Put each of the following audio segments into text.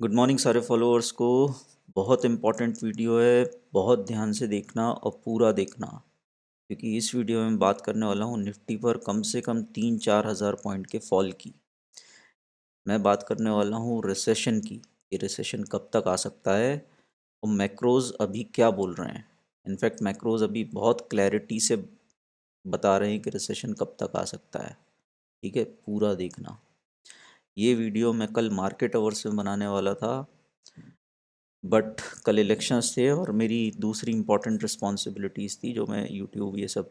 Good morning सारे followers को। बहुत इम्पॉर्टेंट वीडियो है। बहुत ध्यान से देखना और पूरा देखना, क्योंकि इस वीडियो में बात करने वाला हूँ निफ्टी पर कम से कम 3-4 हज़ार पॉइंट के फॉल की। मैं बात करने वाला हूँ रिसेशन की, कि रिसेशन कब तक आ सकता है और मैक्रोज अभी क्या बोल रहे हैं। इनफैक्ट मैक्रोज अभी बहुत क्लैरिटी से बता रहे हैं कि रिसेशन कब तक आ सकता है। ठीक है, पूरा देखना। ये वीडियो मैं कल मार्केट आवर्स में बनाने वाला था, बट कल इलेक्शंस थे और मेरी दूसरी इंपॉर्टेंट रिस्पॉन्सिबिलिटीज़ थी जो मैं यूट्यूब ये सब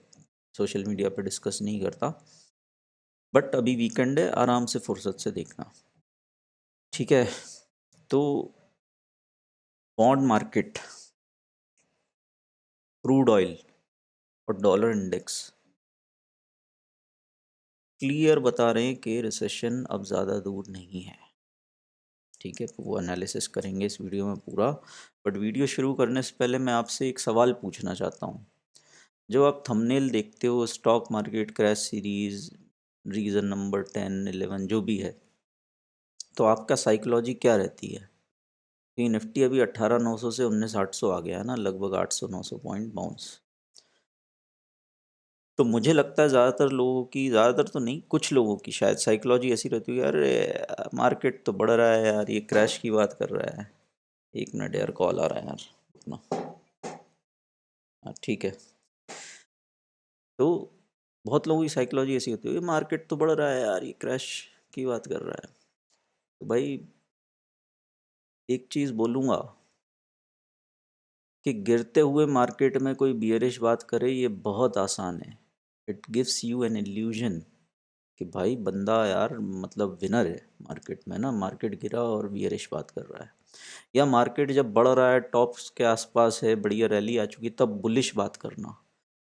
सोशल मीडिया पे डिस्कस नहीं करता। बट अभी वीकेंड है, आराम से फुर्सत से देखना। ठीक है, तो बॉन्ड मार्केट, क्रूड ऑयल और डॉलर इंडेक्स क्लियर बता रहे हैं कि रिसेशन अब ज़्यादा दूर नहीं है। ठीक है, वो एनालिसिस करेंगे इस वीडियो में पूरा। बट वीडियो शुरू करने से पहले मैं आपसे एक सवाल पूछना चाहता हूँ। जब आप थंबनेल देखते हो stock market crash series reason number 10, 11 जो भी है, तो आपका साइकोलॉजी क्या रहती है? कि निफ्टी अभी 18,900 से 19,800 आ गया है ना, लगभग 800-900 पॉइंट बाउंस। तो मुझे लगता है ज़्यादातर लोगों की, ज़्यादातर तो नहीं, कुछ लोगों की शायद साइकोलॉजी ऐसी रहती है, अरे मार्केट तो बढ़ रहा है यार, ये क्रैश की बात कर रहा है। एक मिनट यार, कॉल आ रहा है यार, रुकना। हाँ ठीक है। तो बहुत लोगों की साइकोलॉजी ऐसी होती है, ये मार्केट तो बढ़ रहा है यार, ये क्रैश की बात कर रहा है। तो भाई एक चीज़ बोलूँगा कि गिरते हुए मार्केट में कोई बियरिश बात करे ये बहुत आसान है। It gives you an illusion कि भाई बंदा यार मतलब विनर है मार्केट में ना, मार्केट गिरा और बियरिश बात कर रहा है। या मार्केट जब बढ़ रहा है, टॉप्स के आसपास है, बढ़िया रैली आ चुकी, तब बुलिश बात करना,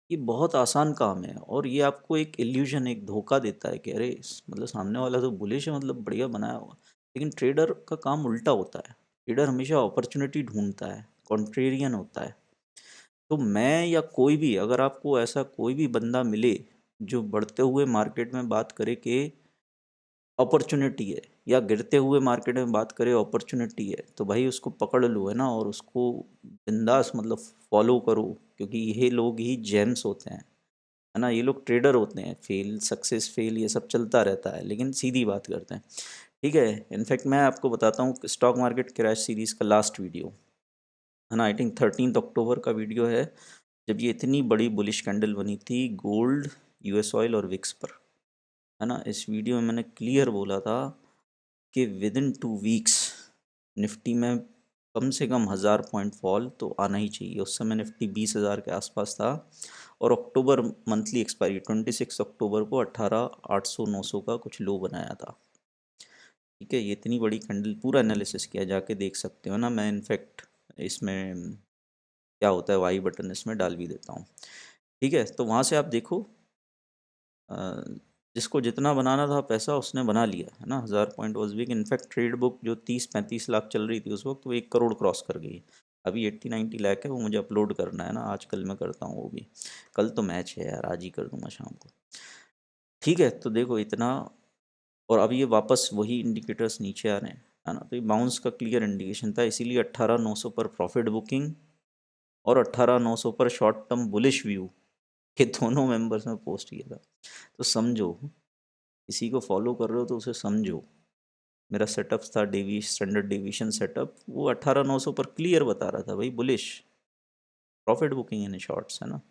ये बहुत आसान काम है। और ये आपको एक इल्यूजन, एक धोखा देता है कि अरे मतलब सामने वाला तो बुलिश है, मतलब बढ़िया बनाया हुआ। लेकिन ट्रेडर का काम उल्टा होता है। ट्रेडर हमेशा अपॉर्चुनिटी ढूंढता है, कॉन्ट्रेरियन होता है। तो मैं या कोई भी, अगर आपको ऐसा कोई भी बंदा मिले जो बढ़ते हुए मार्केट में बात करे कि अपॉर्चुनिटी है, या गिरते हुए मार्केट में बात करे अपॉर्चुनिटी है, तो भाई उसको पकड़ लो, है ना, और उसको बिंदास मतलब फॉलो करो। क्योंकि ये लोग ही जेम्स होते हैं, है ना, ये लोग ट्रेडर होते हैं। फेल सक्सेस फेल ये सब चलता रहता है, लेकिन सीधी बात करते हैं। ठीक है, इनफैक्ट मैं आपको बताता हूँ स्टॉक मार्केट क्रैश सीरीज़ का लास्ट वीडियो, है ना, आई थिंक 13 अक्टूबर का वीडियो है, जब ये इतनी बड़ी बुलिश कैंडल बनी थी गोल्ड, यूएस ऑयल और विक्स पर, है ना। इस वीडियो में मैंने क्लियर बोला था कि विद इन 2 वीक्स निफ्टी में कम से कम 1,000 पॉइंट फॉल तो आना ही चाहिए। उस समय निफ्टी 20,000 के आसपास था, और अक्टूबर मंथली एक्सपायरी 26 अक्टूबर को 18,800-900 का कुछ लो बनाया था। ठीक है, ये इतनी बड़ी कैंडल, पूरा एनालिसिस किया, जाके देख सकते हो ना। मैं इनफैक्ट इसमें क्या होता है वाई बटन इसमें डाल भी देता हूँ। ठीक है, तो वहाँ से आप देखो, अ, जिसको जितना बनाना था पैसा उसने बना लिया, है ना। 1,000 point was big. In fact trade book जो 30-35 लाख चल रही थी उस वक्त, वो 1 करोड़ क्रॉस कर गई। अभी 80-90 लाख है, वो मुझे अपलोड करना है ना, आज कल मैं करता हूँ वो भी। कल तो मैच है यार, आज ही कर दूंगा शाम को। ठीक है, तो देखो इतना। और अब ये वापस वही इंडिकेटर्स नीचे आ रहे हैं, है ना। तो ये बाउंस का क्लियर इंडिकेशन था, इसीलिए 18,900 पर प्रॉफिट बुकिंग और 18,900 पर शॉर्ट टर्म बुलिश व्यू, ये दोनों मेंबर्स में पोस्ट किया था। तो समझो, किसी को फॉलो कर रहे हो तो उसे समझो। मेरा सेटअप था स्टैंडर्ड डेविएशन सेटअप, वो 18,900 पर क्लियर बता रहा था भाई bullish, profit booking in shorts, है ना।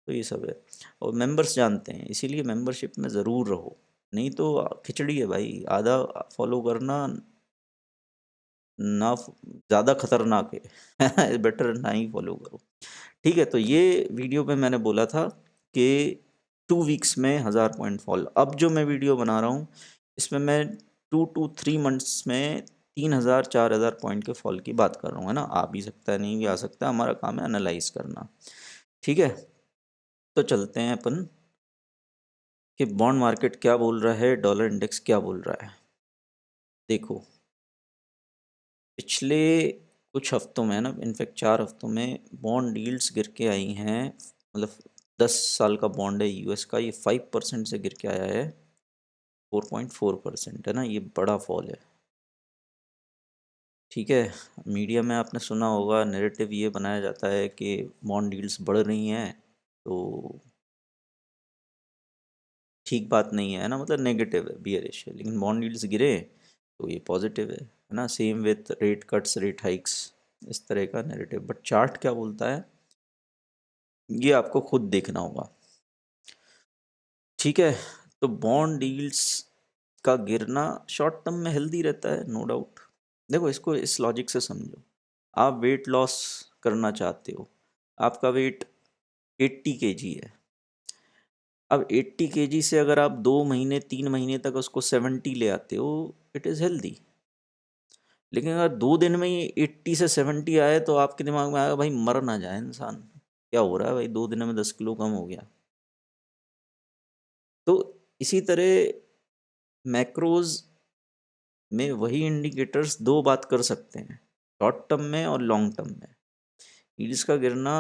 तो ये सब है, और मेंबर्स जानते हैं, इसीलिए मेंबरशिप में ज़रूर रहो। नहीं तो खिचड़ी है भाई, आधा फॉलो करना ना, ज़्यादा खतरनाक है। बेटर ना ही फॉलो करो। ठीक है, तो ये वीडियो में मैंने बोला था कि 2 वीक्स में 1,000 पॉइंट फॉल। अब जो मैं वीडियो बना रहा हूँ इसमें मैं 2 to 3 मंथ्स में 3,000-4,000 पॉइंट के फॉल की बात कर रहा हूँ, है ना। आ भी सकता है, नहीं भी आ सकता, हमारा काम है एनालाइज करना। ठीक है, तो चलते हैं अपन कि बॉन्ड मार्केट क्या बोल रहा है, डॉलर इंडेक्स क्या बोल रहा है। देखो, पिछले कुछ हफ्तों में ना, इनफैक्ट 4 हफ्तों में बॉन्ड यील्ड्स गिर के आई हैं। मतलब 10 साल का बॉन्ड है यूएस का, ये 5% से गिर के आया है 4.4%, है ना, ये बड़ा फॉल है। ठीक है। मीडिया में आपने सुना होगा, नैरेटिव ये बनाया जाता है कि बॉन्ड यील्ड्स बढ़ रही हैं, तो ठीक बात नहीं है ना, मतलब नेगेटिव है, बियरिश है। लेकिन बॉन्ड यील्ड्स गिरे तो ये पॉजिटिव है ना। Same with rate cuts, rate hikes, इस तरह का नैरेटिव। बट चार्ट क्या बोलता है, ये आपको खुद देखना होगा। ठीक है। तो बॉन्ड यील्ड्स का गिरना शॉर्ट टर्म में हेल्दी रहता है, नो डाउट। देखो, इसको इस लॉजिक से समझो। आप वेट लॉस करना चाहते हो, आपका वेट 80 kg है। अब 80 kg से अगर आप 2 महीने 3 महीने तक उसको 70 ले आते हो, इट इज़ हेल्दी। लेकिन अगर 2 दिन में ही 80 से 70 आए, तो आपके दिमाग में आएगा भाई मर ना जाए इंसान, क्या हो रहा है भाई, 2 दिन में 10 किलो कम हो गया। तो इसी तरह मैक्रोज में वही इंडिकेटर्स दो बात कर सकते हैं, शॉर्ट टर्म में और लॉन्ग टर्म में। यील्ड्स का गिरना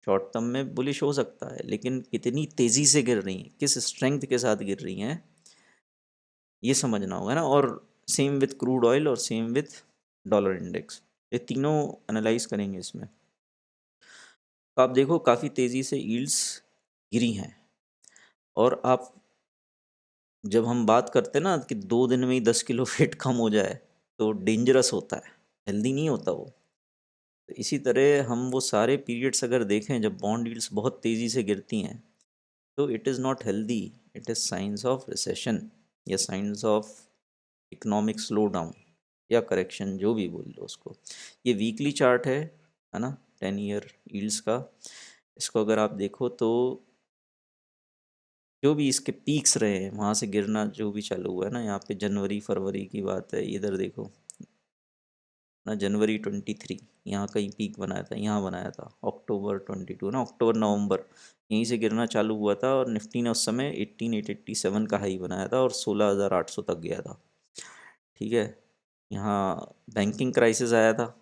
शॉर्ट टर्म में बुलिश हो सकता है, लेकिन कितनी तेज़ी से गिर रही हैं, किस स्ट्रेंथ के साथ गिर रही हैं, ये समझना होगा ना। और सेम विथ क्रूड ऑयल और सेम विथ डॉलर इंडेक्स, ये तीनों एनालाइज करेंगे इसमें। तो आप देखो, काफ़ी तेज़ी से यील्ड्स गिरी हैं। और आप, जब हम बात करते हैं ना कि 2 दिन में ही 10 किलो वेट कम हो जाए, तो डेंजरस होता है, हेल्दी नहीं होता वो। तो इसी तरह हम वो सारे पीरियड्स अगर देखें जब बॉन्ड यील्ड्स बहुत तेज़ी से गिरती हैं, तो it is not healthy, it is science of recession, या science of economic slow down, या करेक्शन, जो भी बोल लो उसको। ये वीकली चार्ट है ना, 10 ईयर यील्ड्स का। इसको अगर आप देखो तो जो भी इसके पीक्स रहे हैं, वहाँ से गिरना जो भी चालू हुआ है ना, यहाँ पे जनवरी फरवरी की बात है, इधर देखो ना, जनवरी 23 यहाँ कहीं पीक बनाया था, यहाँ बनाया था अक्टूबर 22 ना, अक्टूबर नवंबर, यहीं से गिरना चालू हुआ था। और निफ्टी ने उस समय 18,887 का हाई बनाया था और 16,800 तक गया था। ठीक है। यहाँ बैंकिंग क्राइसिस आया था,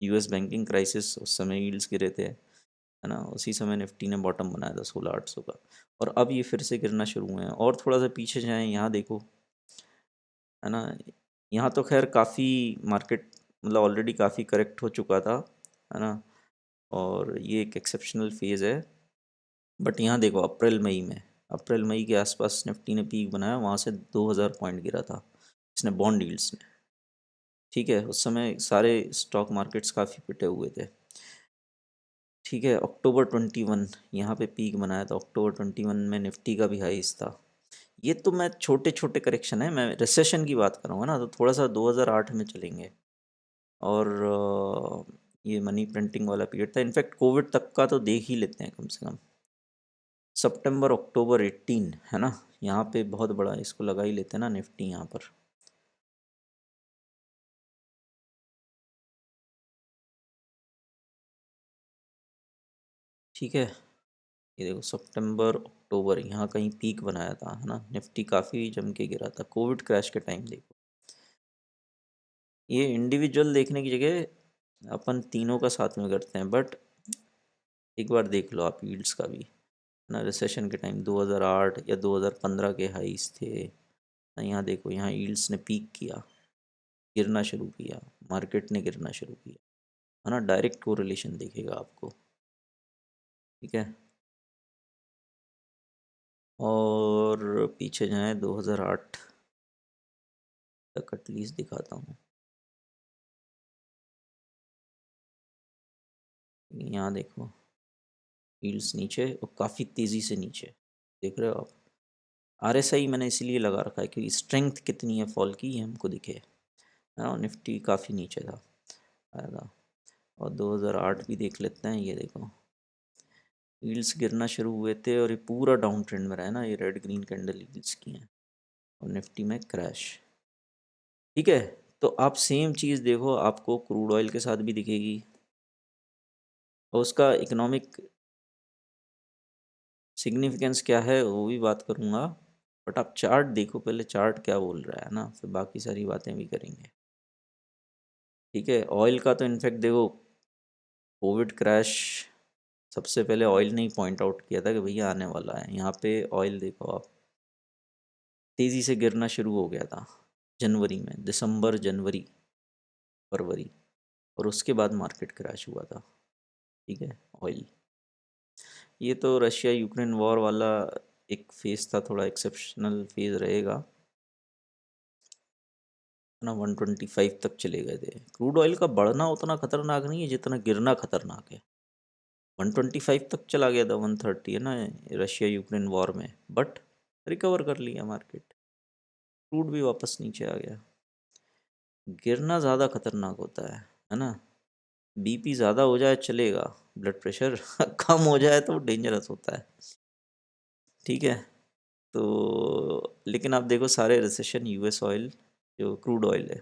यूएस बैंकिंग क्राइसिस, उस समय यील्ड्स गिरे थे, है ना। उसी समय निफ्टी ने बॉटम बनाया था 16,800 का। और अब ये फिर से गिरना शुरू हुए हैं। और थोड़ा सा पीछे जाएं, यहाँ देखो, है ना। यहाँ तो खैर काफ़ी मार्केट, मतलब ऑलरेडी काफ़ी करेक्ट हो चुका था, है ना। और ये एक एक्सेप्शनल फेज़ है। बट यहाँ देखो, अप्रैल मई में, अप्रैल मई के आसपास निफ्टी ने पीक बनाया, वहाँ से 2,000 पॉइंट गिरा था इसने, बॉन्ड यील्ड्स ने। ठीक है, उस समय सारे स्टॉक मार्केट्स काफ़ी पिटे हुए थे। ठीक है। अक्टूबर 21 यहाँ पे पीक बनाया था, अक्टूबर 21 में निफ्टी का भी हाईस था। ये तो मैं छोटे छोटे करेक्शन है, मैं रिसेशन की बात करूँगा ना, तो थोड़ा सा 2008 में चलेंगे। और ये मनी प्रिंटिंग वाला पीरियड था, इनफैक्ट कोविड तक का तो देख ही लेते हैं कम से कम। सितंबर अक्टूबर 18, है ना, यहाँ पे बहुत बड़ा इसको लगा ही लेते हैं ना निफ्टी यहाँ पर। ठीक है। ये देखो, सितंबर अक्टूबर यहाँ कहीं पीक बनाया था, है ना। निफ्टी काफ़ी जम के गिरा था कोविड क्रैश के टाइम, देखो। ये इंडिविजुअल देखने की जगह अपन तीनों का साथ में करते हैं, बट एक बार देख लो आप यील्ड्स का भी, है ना। रिसेशन के टाइम 2008 या 2015 के हाईस थे ना। यहाँ देखो, यहाँ यील्ड्स ने पीक किया, गिरना शुरू किया, मार्केट ने गिरना शुरू किया, है ना। डायरेक्ट कोरिलेशन दिखेगा आपको। ठीक है। और पीछे जाएँ 2008 तक एटलीस्ट दिखाता हूँ। यहाँ देखो, यील्ड्स नीचे और काफ़ी तेज़ी से नीचे, देख रहे हो आप। आरएसआई मैंने इसलिए लगा रखा है क्योंकि स्ट्रेंथ कितनी है फॉल की, ये हमको दिखे, है ना। निफ्टी काफ़ी नीचे था, आया था। और 2008 भी देख लेते हैं, ये देखो, यील्ड्स गिरना शुरू हुए थे और ये पूरा डाउन ट्रेंड में रहा है ना, ये रेड ग्रीन कैंडल यील्ड्स की हैं, और निफ्टी में क्रैश। ठीक है। तो आप सेम चीज़ देखो, आपको क्रूड ऑयल के साथ भी दिखेगी, और उसका इकोनॉमिक सिग्निफिकेंस क्या है वो भी बात करूँगा। बट आप चार्ट देखो पहले, चार्ट क्या बोल रहा है ना, फिर बाकी सारी बातें भी करेंगे। ठीक है। ऑयल का तो इनफैक्ट देखो, कोविड क्रैश सबसे पहले ऑयल ने ही पॉइंट आउट किया था कि भैया आने वाला है। यहाँ पे ऑयल देखो आप, तेज़ी से गिरना शुरू हो गया था जनवरी में, दिसंबर जनवरी, फरवरी, और उसके बाद मार्केट क्रैश हुआ था। ठीक है, ऑयल। ये तो रशिया यूक्रेन वॉर वाला एक फेज़ था, थोड़ा एक्सेप्शनल फेज़ रहेगा, है ना। 125 तक चले गए थे। क्रूड ऑयल का बढ़ना उतना खतरनाक नहीं है जितना गिरना खतरनाक है। 125 तक चला गया था, 130 है ना, रशिया यूक्रेन वॉर में, बट रिकवर कर लिया मार्केट। क्रूड भी वापस नीचे आ गया। गिरना ज़्यादा खतरनाक होता है ना। बीपी ज़्यादा हो जाए चलेगा, ब्लड प्रेशर कम हो जाए तो डेंजरस होता है। ठीक है। तो लेकिन आप देखो, सारे रिसेशन यूएस ऑयल, जो क्रूड ऑयल है,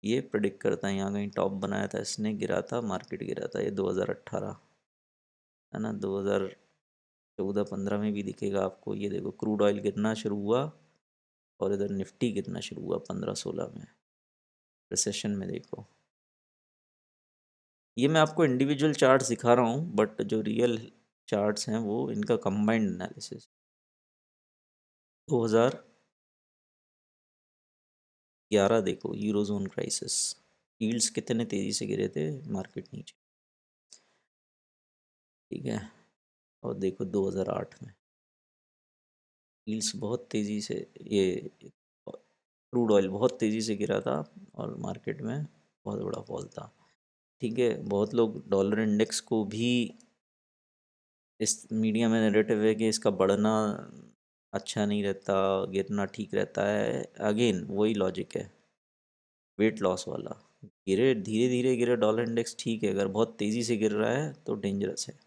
ये प्रिडिक्ट करता है। यहाँ कहीं टॉप बनाया था इसने, गिरा था, मार्केट गिरा था, ये 2018, है ना। 2014-15 में भी दिखेगा आपको। ये देखो, क्रूड ऑयल गिरना शुरू हुआ और इधर निफ्टी गिरना शुरू हुआ 15-16 में, रिसेशन में। देखो, ये मैं आपको इंडिविजुअल चार्ट्स दिखा रहा हूँ, बट जो रियल चार्ट्स हैं वो इनका कंबाइंड एनालिसिस। 2011 देखो, यूरोजोन क्राइसिस, यील्ड्स कितने तेज़ी से गिरे थे, मार्केट नीचे। ठीक है। और देखो 2008 में यील्ड्स बहुत तेज़ी से, ये क्रूड ऑयल बहुत तेज़ी से गिरा था और मार्केट में बहुत बड़ा फॉल था। ठीक है। बहुत लोग डॉलर इंडेक्स को भी, इस मीडिया में नैरेटिव है कि इसका बढ़ना अच्छा नहीं रहता, गिरना ठीक रहता है। अगेन वही लॉजिक है, वेट लॉस वाला। गिरे, धीरे धीरे गिरे डॉलर इंडेक्स ठीक है, अगर बहुत तेज़ी से गिर रहा है तो डेंजरस है।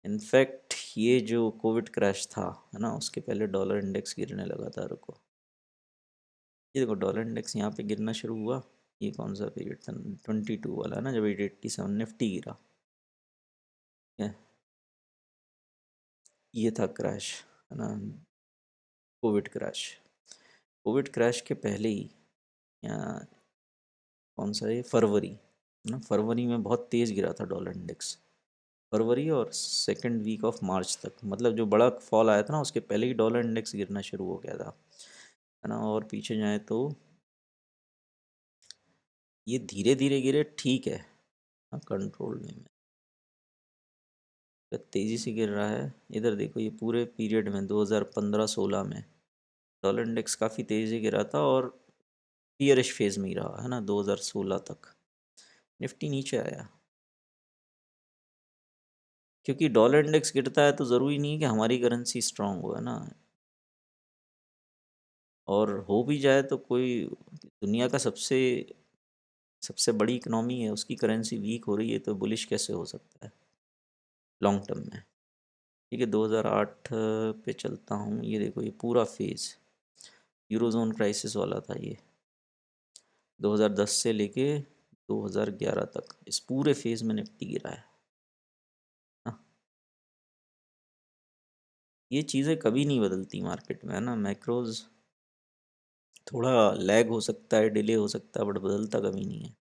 इनफैक्ट ये जो कोविड क्रैश था, है ना, उसके पहले डॉलर इंडेक्स गिरने लगा था। रुको, ये देखो डॉलर इंडेक्स यहाँ पे गिरना शुरू हुआ। ये कौन सा पीरियड था, 22 वाला, है ना, जब 887 निफ्टी गिरा। ठीक है। ये था क्रैश, है ना, कोविड क्रैश। कोविड क्रैश के पहले ही, यहाँ कौन सा, ये फरवरी, है ना, फरवरी में बहुत तेज़ गिरा था डॉलर इंडेक्स। फरवरी और सेकंड वीक ऑफ मार्च तक, मतलब जो बड़ा फॉल आया था ना, उसके पहले ही डॉलर इंडेक्स गिरना शुरू हो गया था, है ना। और पीछे जाए तो ये धीरे धीरे गिरे, ठीक है, हाँ, कंट्रोल में। तो तेज़ी से गिर रहा है। इधर देखो, ये पूरे पीरियड में 2015-16 में डॉलर इंडेक्स काफ़ी तेज़ी से गिरा था और बियरिश फेज में ही रहा, है ना, 2016 तक। निफ्टी नीचे आया, क्योंकि डॉलर इंडेक्स गिरता है तो ज़रूरी नहीं है कि हमारी करेंसी स्ट्रांग हो, है ना। और हो भी जाए तो कोई, दुनिया का सबसे सबसे बड़ी इकनॉमी है, उसकी करेंसी वीक हो रही है तो बुलिश कैसे हो सकता है लॉन्ग टर्म में। ठीक है। 2008 पे चलता हूँ। ये देखो, ये पूरा फेज़ यूरोजोन क्राइसिस वाला था ये, 2010 से लेके 2011 तक, इस पूरे फेज़ में निफ्टी गिरा है। हाँ, ये चीज़ें कभी नहीं बदलती मार्केट में, है ना। मैक्रोज थोड़ा लैग हो सकता है, डिले हो सकता है, बट बदलता कभी नहीं है।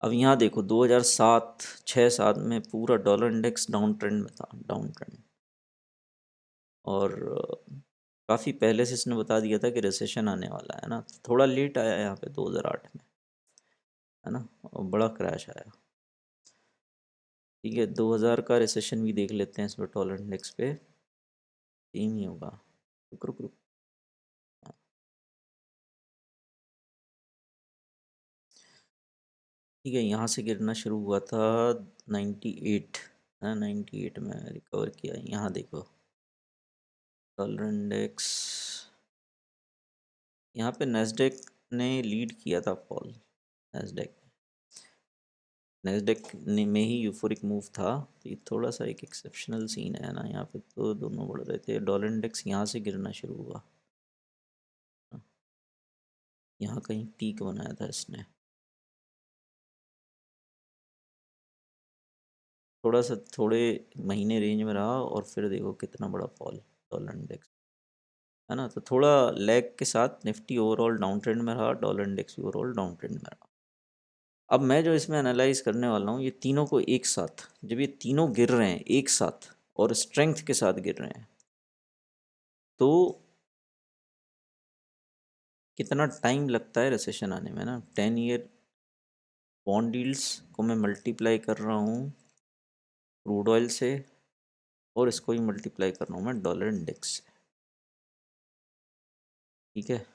अब यहाँ देखो, 2007-6-7 में पूरा डॉलर इंडेक्स डाउन ट्रेंड में था, डाउन ट्रेंड। और काफ़ी पहले से इसने बता दिया था कि रिसेशन आने वाला है ना, तो थोड़ा लेट आया यहाँ पे 2008 में, है ना, और बड़ा क्रैश आया। ठीक है। 2000 का रिसेशन भी देख लेते हैं इसमें, डॉलर इंडेक्स पे सेम ही होगा। रुक रुक रुक, हाँ, ठीक है। यहाँ से गिरना शुरू हुआ था 98, है ना, 98 में रिकवर किया। यहाँ देखो डॉलर इंडेक्स, यहाँ पे नेस्डेक ने लीड किया था फॉल। नेस्डेक नेस्डेक ने में ही यूफोरिक मूव था। तो ये थोड़ा सा एक एक्सेप्शनल सीन है ना, यहाँ पे तो दोनों बढ़ रहे थे। डॉलर इंडेक्स यहाँ से गिरना शुरू हुआ, यहाँ कहीं पीक बनाया था इसने। थोड़ा सा, थोड़े महीने रेंज में रहा और फिर देखो कितना बड़ा फॉल डॉलर इंडेक्स, है ना। तो थोड़ा लैग के साथ निफ्टी ओवरऑल डाउन ट्रेंड में रहा, डॉलर इंडेक्स भी ओवरऑल डाउन ट्रेंड में रहा। अब मैं जो इसमें एनालाइज करने वाला हूँ, ये तीनों को एक साथ, जब ये तीनों गिर रहे हैं एक साथ और स्ट्रेंथ के साथ गिर रहे हैं, तो कितना टाइम लगता है रिसेशन आने में ना। 10 ईयर बॉन्ड डील्स को मैं मल्टीप्लाई कर रहा हूँ क्रूड ऑयल से, और इसको ही मल्टीप्लाई कर रहा हूँ मैं डॉलर इंडेक्स से। ठीक है,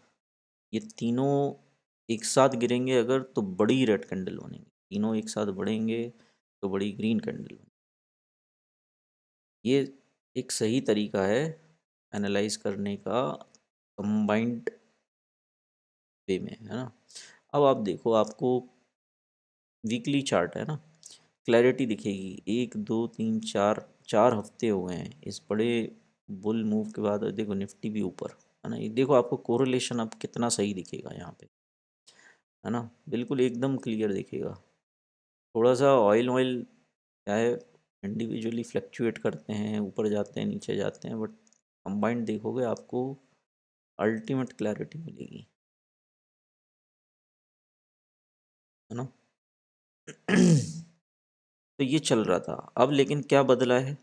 ये तीनों एक साथ गिरेंगे अगर तो बड़ी रेड कैंडल बनेगी, तीनों एक साथ बढ़ेंगे तो बड़ी ग्रीन कैंडल बनेगी। ये एक सही तरीका है एनालाइज करने का, कंबाइंड वे में, है ना। अब आप देखो, आपको वीकली चार्ट है ना, क्लैरिटी दिखेगी। 1 2 3 4 4 हफ्ते हो गए हैं इस बड़े बुल मूव के बाद। देखो निफ्टी भी ऊपर, है ना। ये देखो आपको कोरिलेशन अब कितना सही दिखेगा यहाँ पे, है ना, बिल्कुल एकदम क्लियर दिखेगा। थोड़ा सा ऑयल ऑयल क्या है, इंडिविजुअली फ्लक्चुएट करते हैं, ऊपर जाते हैं नीचे जाते हैं, बट कंबाइंड देखोगे आपको अल्टीमेट क्लैरिटी मिलेगी, है ना। तो ये चल रहा था। अब लेकिन क्या बदला है,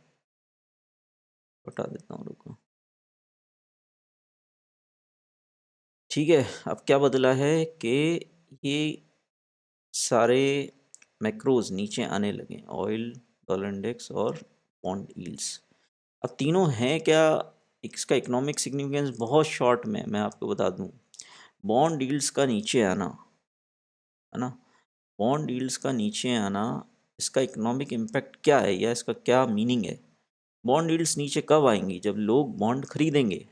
बता देता हूँ, रुको। ठीक है, अब क्या बदला है कि ये सारे मैक्रोज नीचे आने लगे, ऑयल, डॉलर इंडेक्स और बॉन्ड यील्ड्स। अब तीनों हैं क्या, इसका इकोनॉमिक सिग्निफिकेंस बहुत शॉर्ट में मैं आपको बता दूं। बॉन्ड यील्ड्स का नीचे आना, है ना, बॉन्ड यील्ड्स का नीचे आना, इसका इकोनॉमिक इम्पैक्ट क्या है या इसका क्या मीनिंग है। बॉन्ड यील्ड्स नीचे कब आएंगी, जब लोग बॉन्ड खरीदेंगे,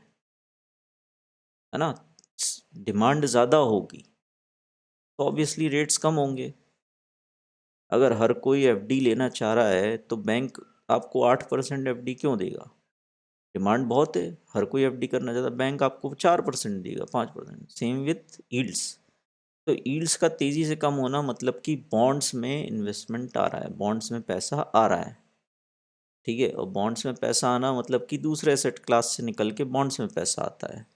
है ना, डिमांड ज़्यादा होगी तो ऑब्वियसली रेट्स कम होंगे। अगर हर कोई एफडी लेना चाह रहा है तो बैंक आपको 8% एफडी क्यों देगा, डिमांड बहुत है, हर कोई एफडी करना चाहता है, बैंक आपको 4% देगा, 5%। Same with yields. तो ईल्ड्स का तेज़ी से कम होना मतलब कि बॉन्ड्स में इन्वेस्टमेंट आ रहा है, बॉन्ड्स में पैसा आ रहा है। ठीक है, और बॉन्ड्स में पैसा आना मतलब कि दूसरे एसेट क्लास से निकल के बॉन्ड्स में पैसा आता है।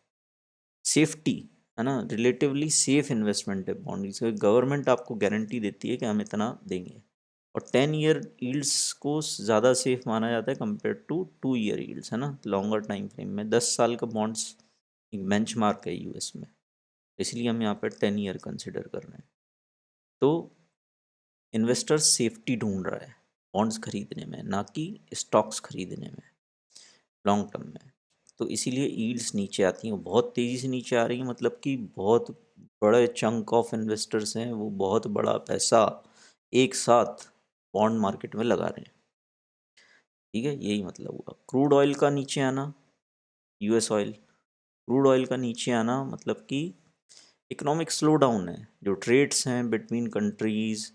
सेफ्टी, है ना, रिलेटिवली सेफ इन्वेस्टमेंट है बॉन्ड, इसका गवर्नमेंट आपको गारंटी देती है कि हम इतना देंगे। और 10 ईयर यील्ड्स को ज़्यादा सेफ माना जाता है कंपेयर टू 2 ईयर यील्ड्स, है ना, लॉन्गर टाइम फ्रेम में। 10 साल का बॉन्ड्स एक बेंच मार्क है यूएस में, इसलिए हम यहाँ पर 10 ईयर कंसिडर कर रहे हैं। तो इन्वेस्टर सेफ्टी ढूंढ रहा है बॉन्ड्स खरीदने में, ना कि स्टॉक्स खरीदने में लॉन्ग टर्म में। तो इसीलिए यील्ड्स नीचे आती हैं, बहुत तेज़ी से नीचे आ रही हैं, मतलब कि बहुत बड़े चंक ऑफ इन्वेस्टर्स हैं, वो बहुत बड़ा पैसा एक साथ बॉन्ड मार्केट में लगा रहे हैं। ठीक है, यही मतलब हुआ। क्रूड ऑयल का नीचे आना, यूएस ऑयल, क्रूड ऑयल का नीचे आना मतलब कि इकोनॉमिक स्लो डाउन है, जो ट्रेड्स हैं बिटवीन कंट्रीज़,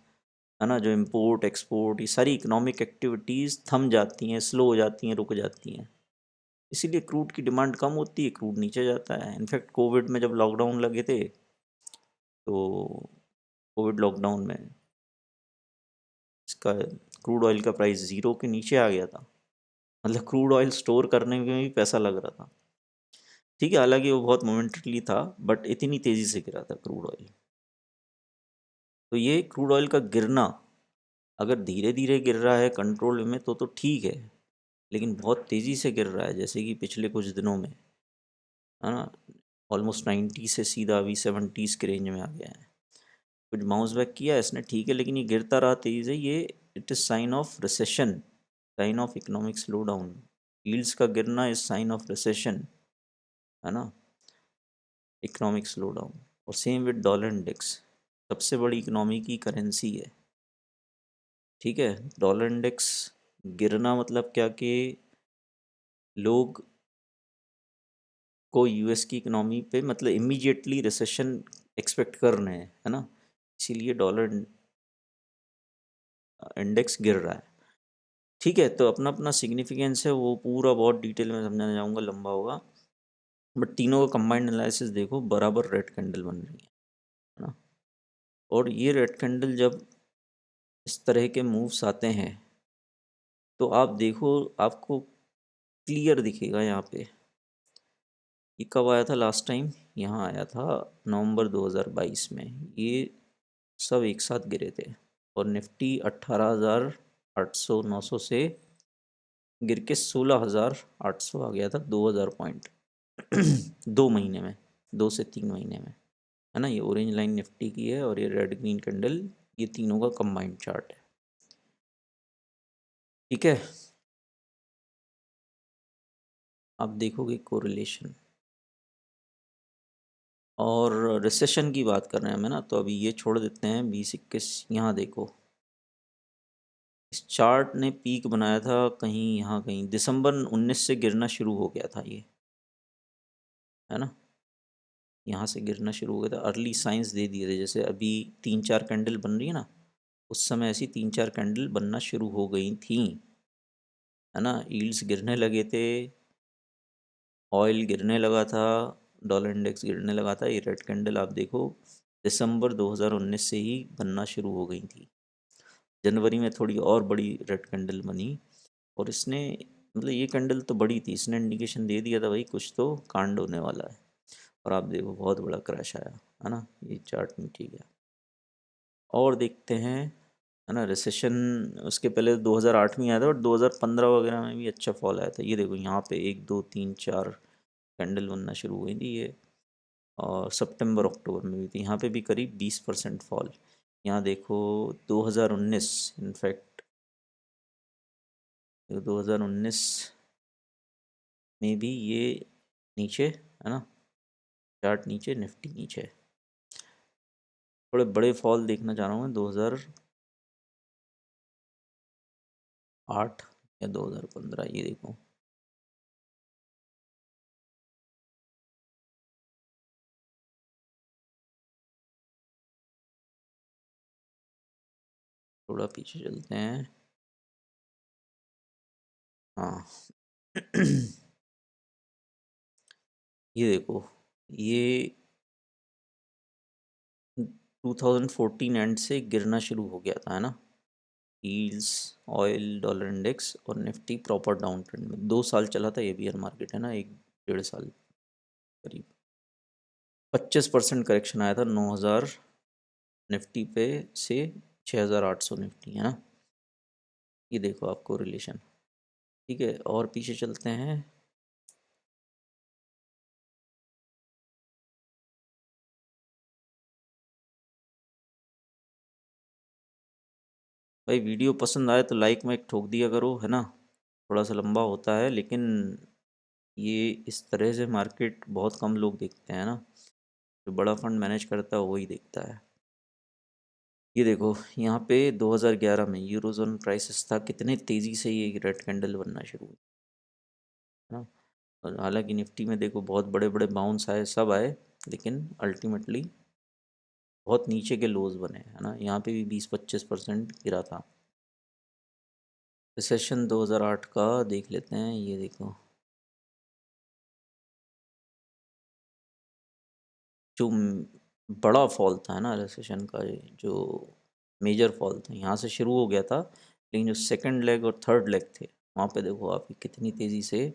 है ना, जो इम्पोर्ट एक्सपोर्ट, ये सारी इकोनॉमिक एक्टिविटीज़ थम जाती हैं, स्लो हो जाती हैं, रुक जाती हैं। इसीलिए क्रूड की डिमांड कम होती है, क्रूड नीचे जाता है। इनफैक्ट कोविड में जब लॉकडाउन लगे थे, तो कोविड लॉकडाउन में इसका क्रूड ऑयल का प्राइस ज़ीरो के नीचे आ गया था। मतलब क्रूड ऑयल स्टोर करने में भी पैसा लग रहा था। ठीक है, हालांकि वो बहुत मोमेंटली था, बट इतनी तेज़ी से गिरा था क्रूड ऑयल। तो ये क्रूड ऑयल का गिरना, अगर धीरे धीरे गिर रहा है कंट्रोल में तो ठीक है, लेकिन बहुत तेज़ी से गिर रहा है जैसे कि पिछले कुछ दिनों में, है ना, ऑलमोस्ट 90 से सीधा अभी 70s के रेंज में आ गया है। कुछ बाउंस बैक किया इसने, ठीक है, लेकिन ये गिरता रहा तेज़ी से, ये it is sign of recession, sign of economic slow down. Yields का गिरना इज साइन ऑफ रिसेशन, है ना, इकोनॉमिक स्लो डाउन। और सेम विद डॉलर इंडेक्स, सबसे बड़ी इकोनॉमी की करेंसी है। ठीक है, डॉलर इंडेक्स गिरना मतलब क्या कि लोग को यूएस की इकोनॉमी पे मतलब इमीडिएटली रिसेशन एक्सपेक्ट कर रहे हैं, है ना, इसीलिए डॉलर इंडेक्स गिर रहा है। ठीक है, तो अपना अपना सिग्निफिकेंस है, वो पूरा बहुत डिटेल में समझाने जाऊंगा, लंबा होगा। बट तीनों का कंबाइंड एनालिसिस देखो, बराबर रेड कैंडल बन रही है ना। और ये रेड कैंडल जब इस तरह के मूव्स आते हैं तो आप देखो, आपको क्लियर दिखेगा यहाँ पे। ये कब आया था लास्ट टाइम, यहाँ आया था नवंबर 2022 में। ये सब एक साथ गिरे थे, और निफ्टी 18,800 900 से गिर के 16,800 आ गया था, 2,000 पॉइंट 2 महीने में, 2 से 3 महीने में। है ना। ये ऑरेंज लाइन निफ्टी की है और ये रेड ग्रीन कैंडल, ये तीनों का कंबाइंड चार्ट है। ठीक है, आप देखोगे कोरिलेशन। और रिसेशन की बात कर रहे हैं हमें ना, तो अभी ये छोड़ देते हैं 2021। यहाँ देखो, इस चार्ट ने पीक बनाया था कहीं यहाँ, कहीं दिसंबर 19 से गिरना शुरू हो गया था ये, है ना। यहाँ से गिरना शुरू हो गया था, अर्ली साइंस दे दिए थे। जैसे अभी 3-4 कैंडल बन रही है ना, उस समय ऐसी 3-4 कैंडल बनना शुरू हो गई थी, है ना। यील्ड्स गिरने लगे थे, ऑयल गिरने लगा था, डॉलर इंडेक्स गिरने लगा था। ये रेड कैंडल आप देखो, दिसंबर 2019 से ही बनना शुरू हो गई थी। जनवरी में थोड़ी और बड़ी रेड कैंडल बनी, और इसने, मतलब ये कैंडल तो बड़ी थी, इसने इंडिकेशन दे दिया था भाई कुछ तो कांड होने वाला है। और आप देखो बहुत बड़ा क्रैश आया, है ना। ये चार्ट में ठीक है। और देखते हैं, है ना, रिसेशन उसके पहले 2008 में आया था, और 2015 वगैरह में भी अच्छा फॉल आया था। ये देखो यहाँ पे 1 2 3 4 कैंडल बनना शुरू हुई थी ये, और सितंबर अक्टूबर में भी थी। यहाँ पे भी करीब 20% फॉल। यहाँ देखो 2019, इनफैक्ट 2019 में भी ये नीचे, है ना, चार्ट नीचे, निफ्टी नीचे। थोड़े बड़े फॉल देखना चाह रहा हूँ मैं 2008 या 2015, ये देखो। थोड़ा पीछे चलते हैं, हाँ। ये देखो, ये 2014 एंड से गिरना शुरू हो गया था, है ना। हील्स, ऑयल, डॉलर इंडेक्स और निफ्टी प्रॉपर डाउन ट्रेंड में 2 साल चला था ये बियर मार्केट, है ना, 1 डेढ़ साल करीब। 25% करेक्शन आया था 9,000 निफ्टी पे से 6,800 निफ्टी, है ना। ये देखो आपको रिलेशन। ठीक है, और पीछे चलते हैं। भाई वीडियो पसंद आए तो लाइक में एक ठोक दिया करो, है ना। थोड़ा सा लंबा होता है, लेकिन ये इस तरह से मार्केट बहुत कम लोग देखते हैं ना। जो बड़ा फंड मैनेज करता है वही देखता है। ये देखो यहाँ पे 2011 में यूरोजोन क्राइसिस था, कितने तेज़ी से ये रेड कैंडल बनना शुरू हुई, है ना। और हालांकि निफ्टी में देखो बहुत बड़े बड़े बाउंस आए, सब आए, लेकिन अल्टीमेटली बहुत नीचे के लोज बने, है ना। यहाँ पे भी 20-25% गिरा था। रिसेशन 2008 का देख लेते हैं, ये देखो। जो बड़ा फॉल था, है ना, रिसेशन का, ये जो मेजर फॉल था यहाँ से शुरू हो गया था, लेकिन जो सेकंड लेग और थर्ड लेग थे, वहाँ पे देखो आप कितनी तेज़ी से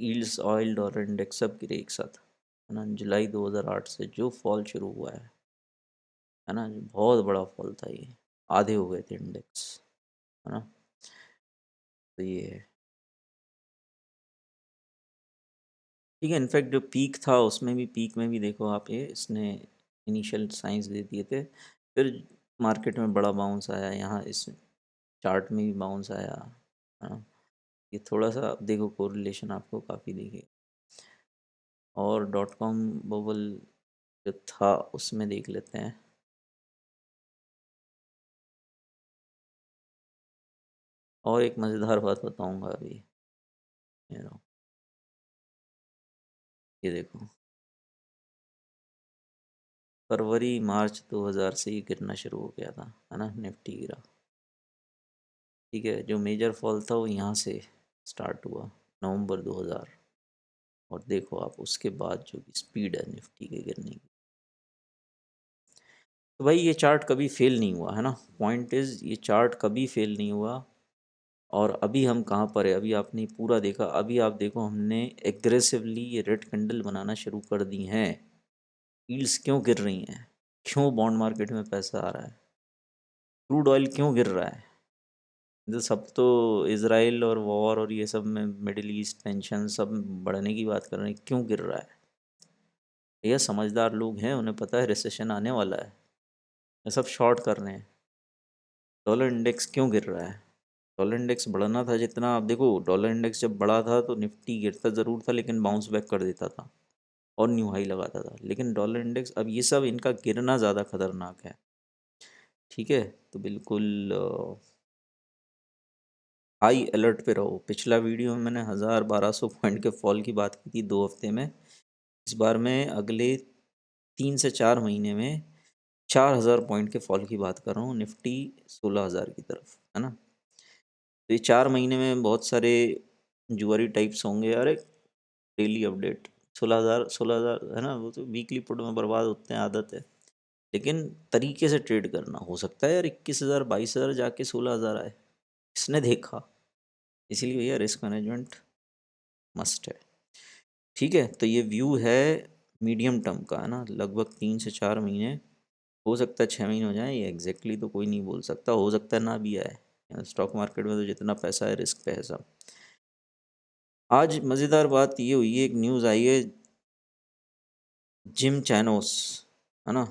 यील्ड्स, ऑयल, डॉलर इंडेक्स सब गिरे एक साथ, है ना। जुलाई 2008 से जो फॉल शुरू हुआ है ना, जो बहुत बड़ा फॉल था ये, आधे हो गए थे इंडेक्स, है ना। तो ये है, ठीक है। इनफैक्ट जो पीक था उसमें भी, पीक में भी देखो आप, ये इसने इनिशियल साइंस दे दिए थे, फिर मार्केट में बड़ा बाउंस आया, यहाँ इस चार्ट में भी बाउंस आया, हाँ। ये थोड़ा सा देखो कोरिलेशन आपको काफ़ी दिखे। और डॉट कॉम बबल जो था उसमें देख लेते हैं। और एक मज़ेदार बात बताऊंगा अभी, ये रहो, ये देखो, फरवरी मार्च 2000 से ही गिरना शुरू हो गया था, है ना, निफ्टी गिरा। ठीक है, जो मेजर फॉल था वो यहाँ से स्टार्ट हुआ, नवंबर 2000। और देखो आप उसके बाद जो स्पीड है निफ्टी के गिरने की। तो भाई ये चार्ट कभी फेल नहीं हुआ, है ना। पॉइंट इज़, ये चार्ट कभी फेल नहीं हुआ। और अभी हम कहाँ पर है, अभी आपने पूरा देखा, अभी आप देखो हमने एग्रेसिवली ये रेड कैंडल बनाना शुरू कर दी हैं। यील्ड्स क्यों गिर रही हैं, क्यों बॉन्ड मार्केट में पैसा आ रहा है, क्रूड ऑयल क्यों गिर रहा है। जो सब तो इसराइल और वॉर और ये सब में मिडिल ईस्ट टेंशन सब बढ़ने की बात कर रहे हैं, क्यों गिर रहा है। ये समझदार लोग हैं, उन्हें पता है रिसेशन आने वाला है, ये सब शॉर्ट कर रहे हैं। डॉलर इंडेक्स क्यों गिर रहा है? डॉलर इंडेक्स बढ़ना था जितना, आप देखो डॉलर इंडेक्स जब बढ़ा था तो निफ्टी गिरता ज़रूर था लेकिन बाउंस बैक कर देता था और न्यू हाई लगाता था। लेकिन डॉलर इंडेक्स अब ये सब इनका गिरना ज़्यादा खतरनाक है। ठीक है, तो बिल्कुल हाई अलर्ट पे रहो। पिछला वीडियो में मैंने 1000-1200 पॉइंट के फॉल की बात की थी 2 हफ्ते में। इस बार मैं अगले 3 से 4 महीने में 4000 पॉइंट के फॉल की बात कर रहा हूँ, निफ्टी 16,000 की तरफ, है ना। तो ये 4 महीने में बहुत सारे जुआरी टाइप्स होंगे। अरे डेली अपडेट 16,000 है ना, वो तो वीकली पुट में बर्बाद होते हैं, आदत है। लेकिन तरीके से ट्रेड करना, हो सकता है यार 21,000 22,000 जाके 16,000 आए, इसने देखा। इसीलिए भैया रिस्क मैनेजमेंट मस्ट है। ठीक है, तो ये व्यू है मीडियम टर्म का, है ना, लगभग 3 से 4 महीने। हो सकता है 6 महीने हो जाए, ये एग्जैक्टली तो कोई नहीं बोल सकता, हो सकता है ना भी आए। स्टॉक मार्केट में तो जितना पैसा है रिस्क पे है सब। आज मज़ेदार बात ये हुई है, एक न्यूज़ आई है, जिम चैनोस, है ना,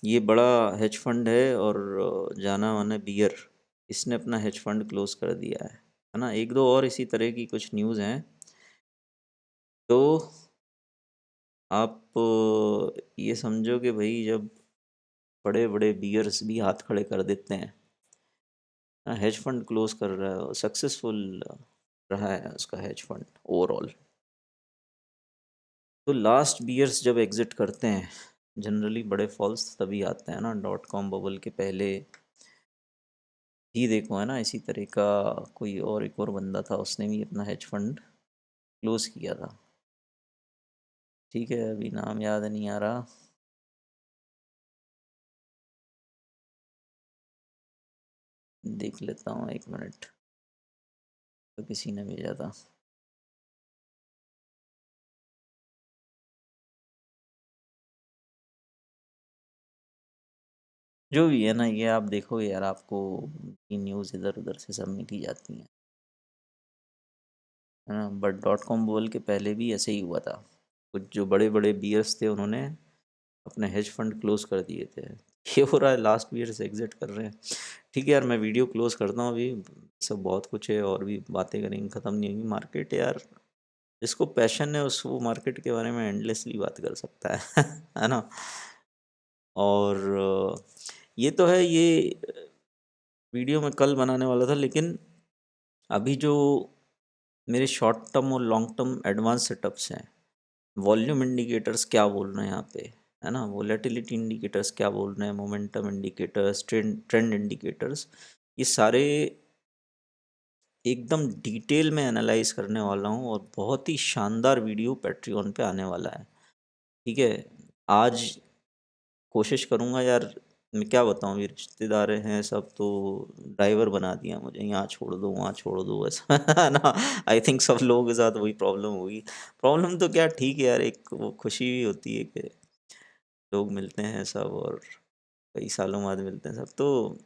ये बड़ा हेज फंड है और जाना माना बियर, इसने अपना हेज फंड क्लोज कर दिया है ना। एक दो और इसी तरह की कुछ न्यूज़ हैं। तो आप ये समझो कि भाई जब बड़े बड़े बियर्स भी हाथ खड़े कर देते हैं, हेज फंड क्लोज कर रहा है और सक्सेसफुल रहा है उसका हेज फंड ओवरऑल। तो लास्ट बियर्स जब एग्जिट करते हैं, जनरली बड़े फॉल्स तभी आते हैं ना। डॉट कॉम बबल के पहले ही देखो, है ना, इसी तरह का कोई और एक और बंदा था, उसने भी अपना हेज फंड क्लोज किया था। ठीक है, अभी नाम याद नहीं आ रहा, देख लेता हूँ 1 मिनट। तो किसी ने भेजा था। जो भी है ना, ये आप देखो यार, आपको ये न्यूज़ इधर उधर से सब मिल जाती हैं, है ना। बट डॉट कॉम बोल के पहले भी ऐसे ही हुआ था। कुछ जो बड़े बड़े बियर्स थे उन्होंने अपने हेज फंड क्लोज कर दिए थे। ये हो रहा है, लास्ट बियर से एग्जिट कर रहे हैं। ठीक है यार, मैं वीडियो क्लोज करता हूँ अभी। सब बहुत कुछ है और भी बातें करेंगे, ख़त्म नहीं होगी। मार्केट यार, जिसको पैशन है उस वो मार्केट के बारे में एंडलेसली बात कर सकता है है ना। और ये तो है, ये वीडियो मैं कल बनाने वाला था, लेकिन अभी जो मेरे शॉर्ट टर्म और लॉन्ग टर्म एडवांस सेटअप्स हैं, वॉल्यूम इंडिकेटर्स क्या बोल रहे हैं यहाँ पे, है ना, वोलेटिलिटी इंडिकेटर्स क्या बोल रहे हैं, momentum indicators, trend trend indicators, ये सारे एकदम डिटेल में एनालाइज करने वाला हूँ और बहुत ही शानदार वीडियो पैट्रियन पे आने वाला है। ठीक है, आज कोशिश करूँगा यार। मैं क्या बताऊँ, ये रिश्तेदार हैं सब, तो ड्राइवर बना दिया मुझे, यहाँ छोड़ दो वहाँ छोड़ दो, ऐसा है ना। आई थिंक सब लोगों के साथ वही प्रॉब्लम हुई। प्रॉब्लम तो क्या, ठीक है यार, एक वो खुशी भी होती है कि लोग मिलते हैं सब, और कई सालों बाद मिलते हैं सब, तो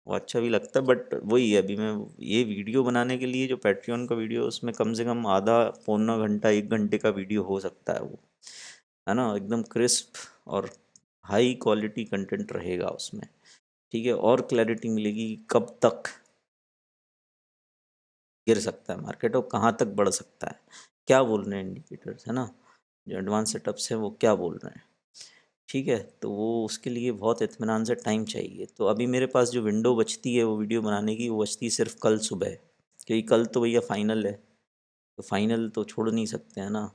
वो अच्छा भी लगता है। बट वही है, अभी मैं ये वीडियो बनाने के लिए जो पैट्रियन का वीडियो, उसमें कम से कम आधा पौना घंटा 1 घंटे का वीडियो हो सकता है वो, है ना, एकदम क्रिस्प और हाई क्वालिटी कंटेंट रहेगा उसमें। ठीक है, और क्लैरिटी मिलेगी कि कब तक गिर सकता है मार्केट और कहाँ तक बढ़ सकता है, क्या बोल रहे हैं इंडिकेटर्स, है ना, जो एडवांस सेटअप्स हैं वो क्या बोल रहे हैं। ठीक है, तो वो उसके लिए बहुत इत्मीनान से टाइम चाहिए। तो अभी मेरे पास जो विंडो बचती है वो वीडियो बनाने की, वो बचती है सिर्फ कल सुबह, क्योंकि कल तो भैया फाइनल है, तो फाइनल तो छोड़ नहीं सकते हैं ना।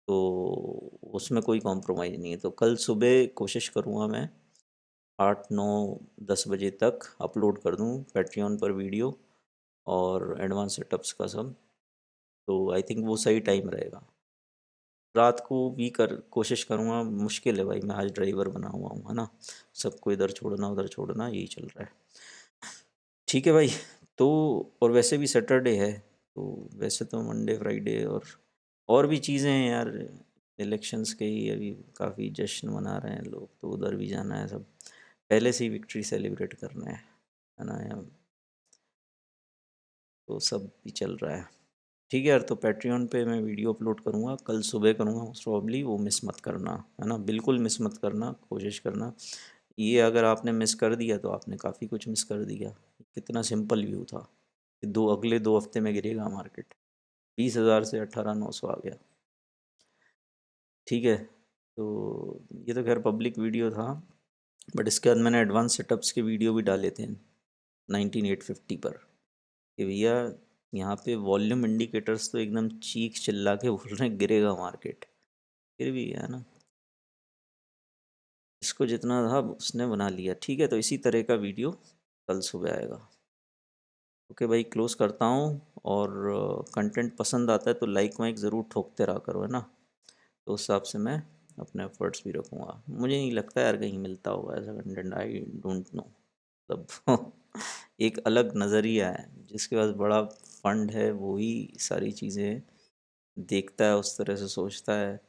तो उसमें कोई कॉम्प्रोमाइज़ नहीं है। तो कल सुबह कोशिश करूँगा मैं 8 9 10 बजे तक अपलोड कर दूँ पैट्रियन पर वीडियो और एडवांस सेटअप्स का सब। तो आई थिंक वो सही टाइम रहेगा। रात को भी कर कोशिश करूँगा, मुश्किल है भाई, मैं आज ड्राइवर बना हुआ हूँ, है ना, सबको इधर छोड़ना उधर छोड़ना, यही चल रहा है। ठीक है भाई। तो और वैसे भी सैटरडे है, तो वैसे तो मंडे फ्राइडे और भी चीज़ें हैं यार, इलेक्शंस के ही अभी काफ़ी जश्न मना रहे हैं लोग, तो उधर भी जाना है सब, पहले से ही विक्ट्री सेलिब्रेट करना है ना यार, तो सब भी चल रहा है। ठीक है यार, तो पैट्रियन पे मैं वीडियो अपलोड करूँगा, कल सुबह करूँगा मोस्ट प्रॉब्ली, वो मिस मत करना, है ना, बिल्कुल मिस मत करना, कोशिश करना। ये अगर आपने मिस कर दिया तो आपने काफ़ी कुछ मिस कर दिया। कितना सिंपल व्यू था कि अगले 2 हफ्ते में गिरेगा मार्केट, 20,000 से 18,900 आ गया। ठीक है, तो ये तो खैर पब्लिक वीडियो था, बट इसके बाद मैंने एडवांस सेटअप्स के वीडियो भी डाले थे 19850 पर, कि भैया यहाँ पे वॉल्यूम इंडिकेटर्स तो एकदम चीख चिल्ला के बोल रहे हैं गिरेगा मार्केट, फिर भी है ना, इसको जितना था उसने बना लिया। ठीक है, तो इसी तरह का वीडियो कल सुबह आएगा। ओके भाई, क्लोज करता हूँ। और कंटेंट पसंद आता है तो लाइक वाइक ज़रूर ठोकते रहा करो, है ना, तो उस हिसाब से मैं अपने एफर्ट्स भी रखूँगा। मुझे नहीं लगता यार कहीं मिलता होगा ऐसा कंटेंट, आई डोंट नो, मतलब एक अलग नज़रिया है, जिसके पास बड़ा फंड है वो ही सारी चीज़ें देखता है, उस तरह से सोचता है।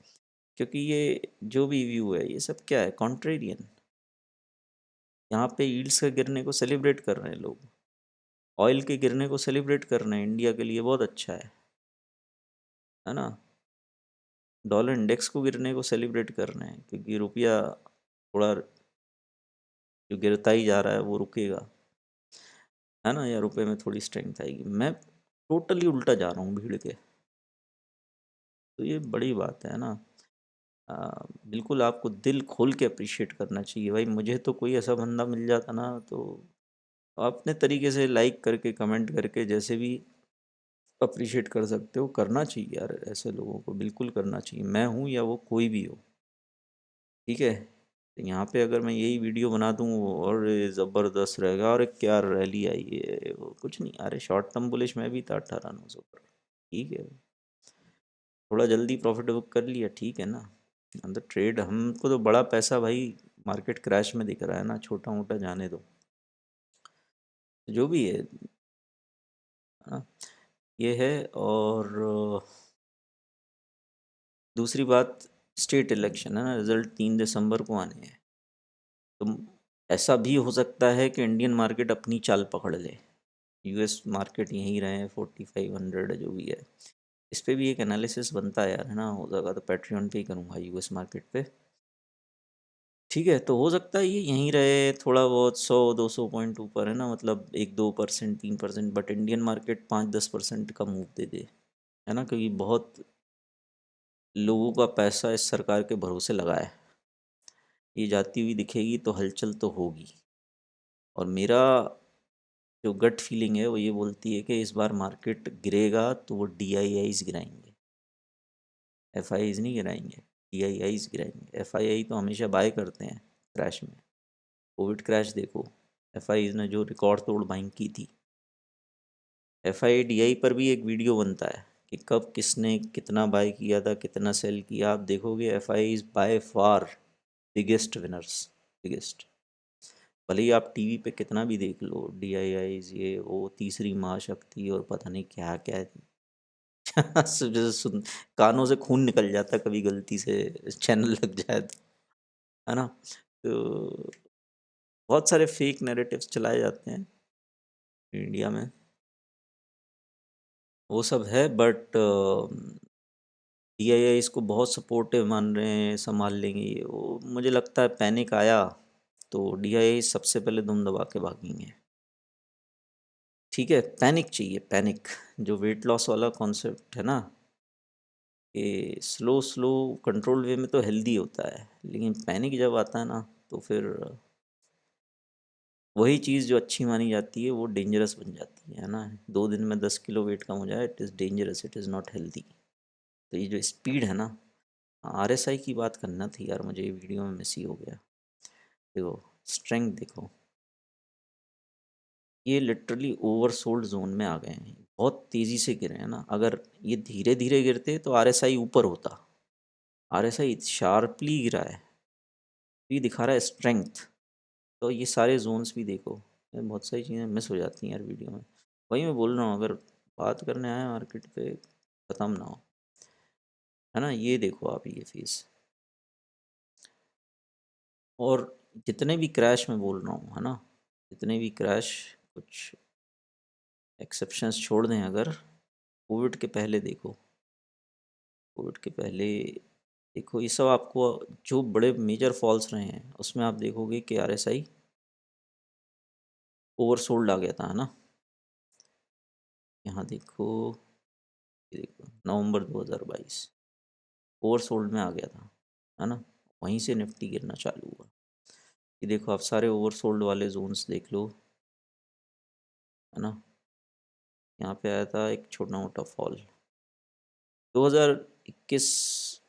क्योंकि ये जो भी व्यू है ये सब क्या है, कॉन्ट्रेरियन। यहाँ पे यील्ड्स के गिरने को सेलिब्रेट कर रहे हैं लोग, ऑयल के गिरने को सेलिब्रेट कर रहे हैं, इंडिया के लिए बहुत अच्छा है ना। डॉलर इंडेक्स को गिरने को सेलिब्रेट कर रहे हैं, क्योंकि रुपया थोड़ा जो गिरता ही जा रहा है वो रुकेगा, है ना, या रुपए में थोड़ी स्ट्रेंथ आएगी। मैं टोटली उल्टा जा रहा हूँ भीड़ के, तो ये बड़ी बात है ना। बिल्कुल आपको दिल खोल के अप्रिशिएट करना चाहिए भाई। मुझे तो कोई ऐसा बंदा मिल जाता ना, तो अपने तरीके से लाइक करके कमेंट करके जैसे भी अप्रिशिएट कर सकते हो करना चाहिए यार, ऐसे लोगों को बिल्कुल करना चाहिए, मैं हूँ या वो कोई भी हो। ठीक है, तो यहाँ पे अगर मैं यही वीडियो बना दूँ और ज़बरदस्त रहेगा, और क्या रैली आई है, वो कुछ नहीं, अरे शॉर्ट टर्म बुलिश में भी था 18,900 पर। ठीक है, थोड़ा जल्दी प्रॉफिट बुक कर लिया, ठीक है ना। अंदर ट्रेड हमको तो बड़ा पैसा भाई मार्केट क्रैश में दिख रहा है ना, छोटा मोटा जाने दो, जो भी है ना, ये है। और दूसरी बात, स्टेट इलेक्शन है ना, रिजल्ट 3 दिसंबर को आने हैं, तो ऐसा भी हो सकता है कि इंडियन मार्केट अपनी चाल पकड़ ले, यूएस मार्केट यहीं रहे 4500 जो भी है। इस पे भी एक एनालिसिस बनता है यार, है ना, हो जाएगा तो पैट्रियन पे ही करूँगा, यूएस मार्केट पे। ठीक है, तो हो सकता है ये यहीं रहे थोड़ा बहुत 100-200 पॉइंट ऊपर, है ना, मतलब 1-2%, 3%, बट इंडियन मार्केट 5-10% का मूव दे दे, है ना, क्योंकि बहुत लोगों का पैसा इस सरकार के भरोसे लगा है। ये जाती हुई दिखेगी तो हलचल तो होगी, और मेरा जो गट फीलिंग है वो ये बोलती है कि इस बार मार्केट गिरेगा तो वो डीआईआईज गिराएंगे, एफआईआईज नहीं गिराएंगे, डीआईआईज गिराएंगे। एफआईआई तो हमेशा बाय करते हैं क्रैश में, कोविड क्रैश देखो, एफआईआईज ने जो रिकॉर्ड तोड़ बाइंग की थी। एफआईडीआई पर भी एक वीडियो बनता है कि कब किसने कितना बाय किया था, कितना सेल किया, आप देखोगे FI is by far biggest winners, biggest. भले ही आप टीवी पे कितना भी देख लो डीआईआईज, ये वो तीसरी महाशक्ति और पता नहीं क्या क्या जैसे कानों से खून निकल जाता कभी गलती से चैनल लग जाए तो, है ना। तो बहुत सारे फेक नैरेटिव्स चलाए जाते हैं इंडिया में, वो सब है, बट डीआईआई इसको बहुत सपोर्टिव मान रहे हैं, संभाल लेंगे ये वो। मुझे लगता है पैनिक आया तो डीआईआई सबसे पहले दुम दबा के भागेंगे। ठीक है, पैनिक चाहिए, पैनिक, जो वेट लॉस वाला कॉन्सेप्ट है ना, कि स्लो स्लो कंट्रोल वे में तो हेल्दी होता है, लेकिन पैनिक जब आता है ना तो फिर वही चीज़ जो अच्छी मानी जाती है वो डेंजरस बन जाती है ना। 2 दिन में 10 किलो वेट कम हो जाए, it is dangerous, it is not healthy. तो ये जो स्पीड है ना, आरएसआई की बात करना थी यार मुझे, ये वीडियो में मिस ही हो गया। देखो स्ट्रेंथ देखो, ये लिटरली ओवरसोल्ड जोन में आ गए हैं, बहुत तेज़ी से गिरे हैं ना। अगर ये धीरे धीरे गिरते तो आरएसआई ऊपर होता, आरएसआई शार्पली गिरा है, ये दिखा रहा है स्ट्रेंथ। तो ये सारे जोन्स भी देखो, ये बहुत सारी चीज़ें मिस हो जाती हैं यार वीडियो में। वही मैं बोल रहा हूँ, अगर बात करने आए मार्केट पे ख़त्म ना हो, है ना। ये देखो आप ये फेस, और जितने भी क्रैश मैं बोल रहा हूँ, है ना, जितने भी क्रैश, कुछ एक्सेप्शंस छोड़ दें अगर, कोविड के पहले देखो, कोविड के पहले देखो, ये सब आपको जो बड़े मेजर फॉल्स रहे हैं उसमें आप देखोगे कि आरएसआई ओवरसोल्ड आ गया था, है ना। यहाँ देखो, ये देखो नवंबर 2022 ओवरसोल्ड में आ गया था, है ना। वहीं से निफ्टी गिरना चालू हुआ। ये देखो आप सारे ओवरसोल्ड वाले जोन्स देख लो, है ना। यहाँ पे आया था एक छोटा मोटा फॉल 2021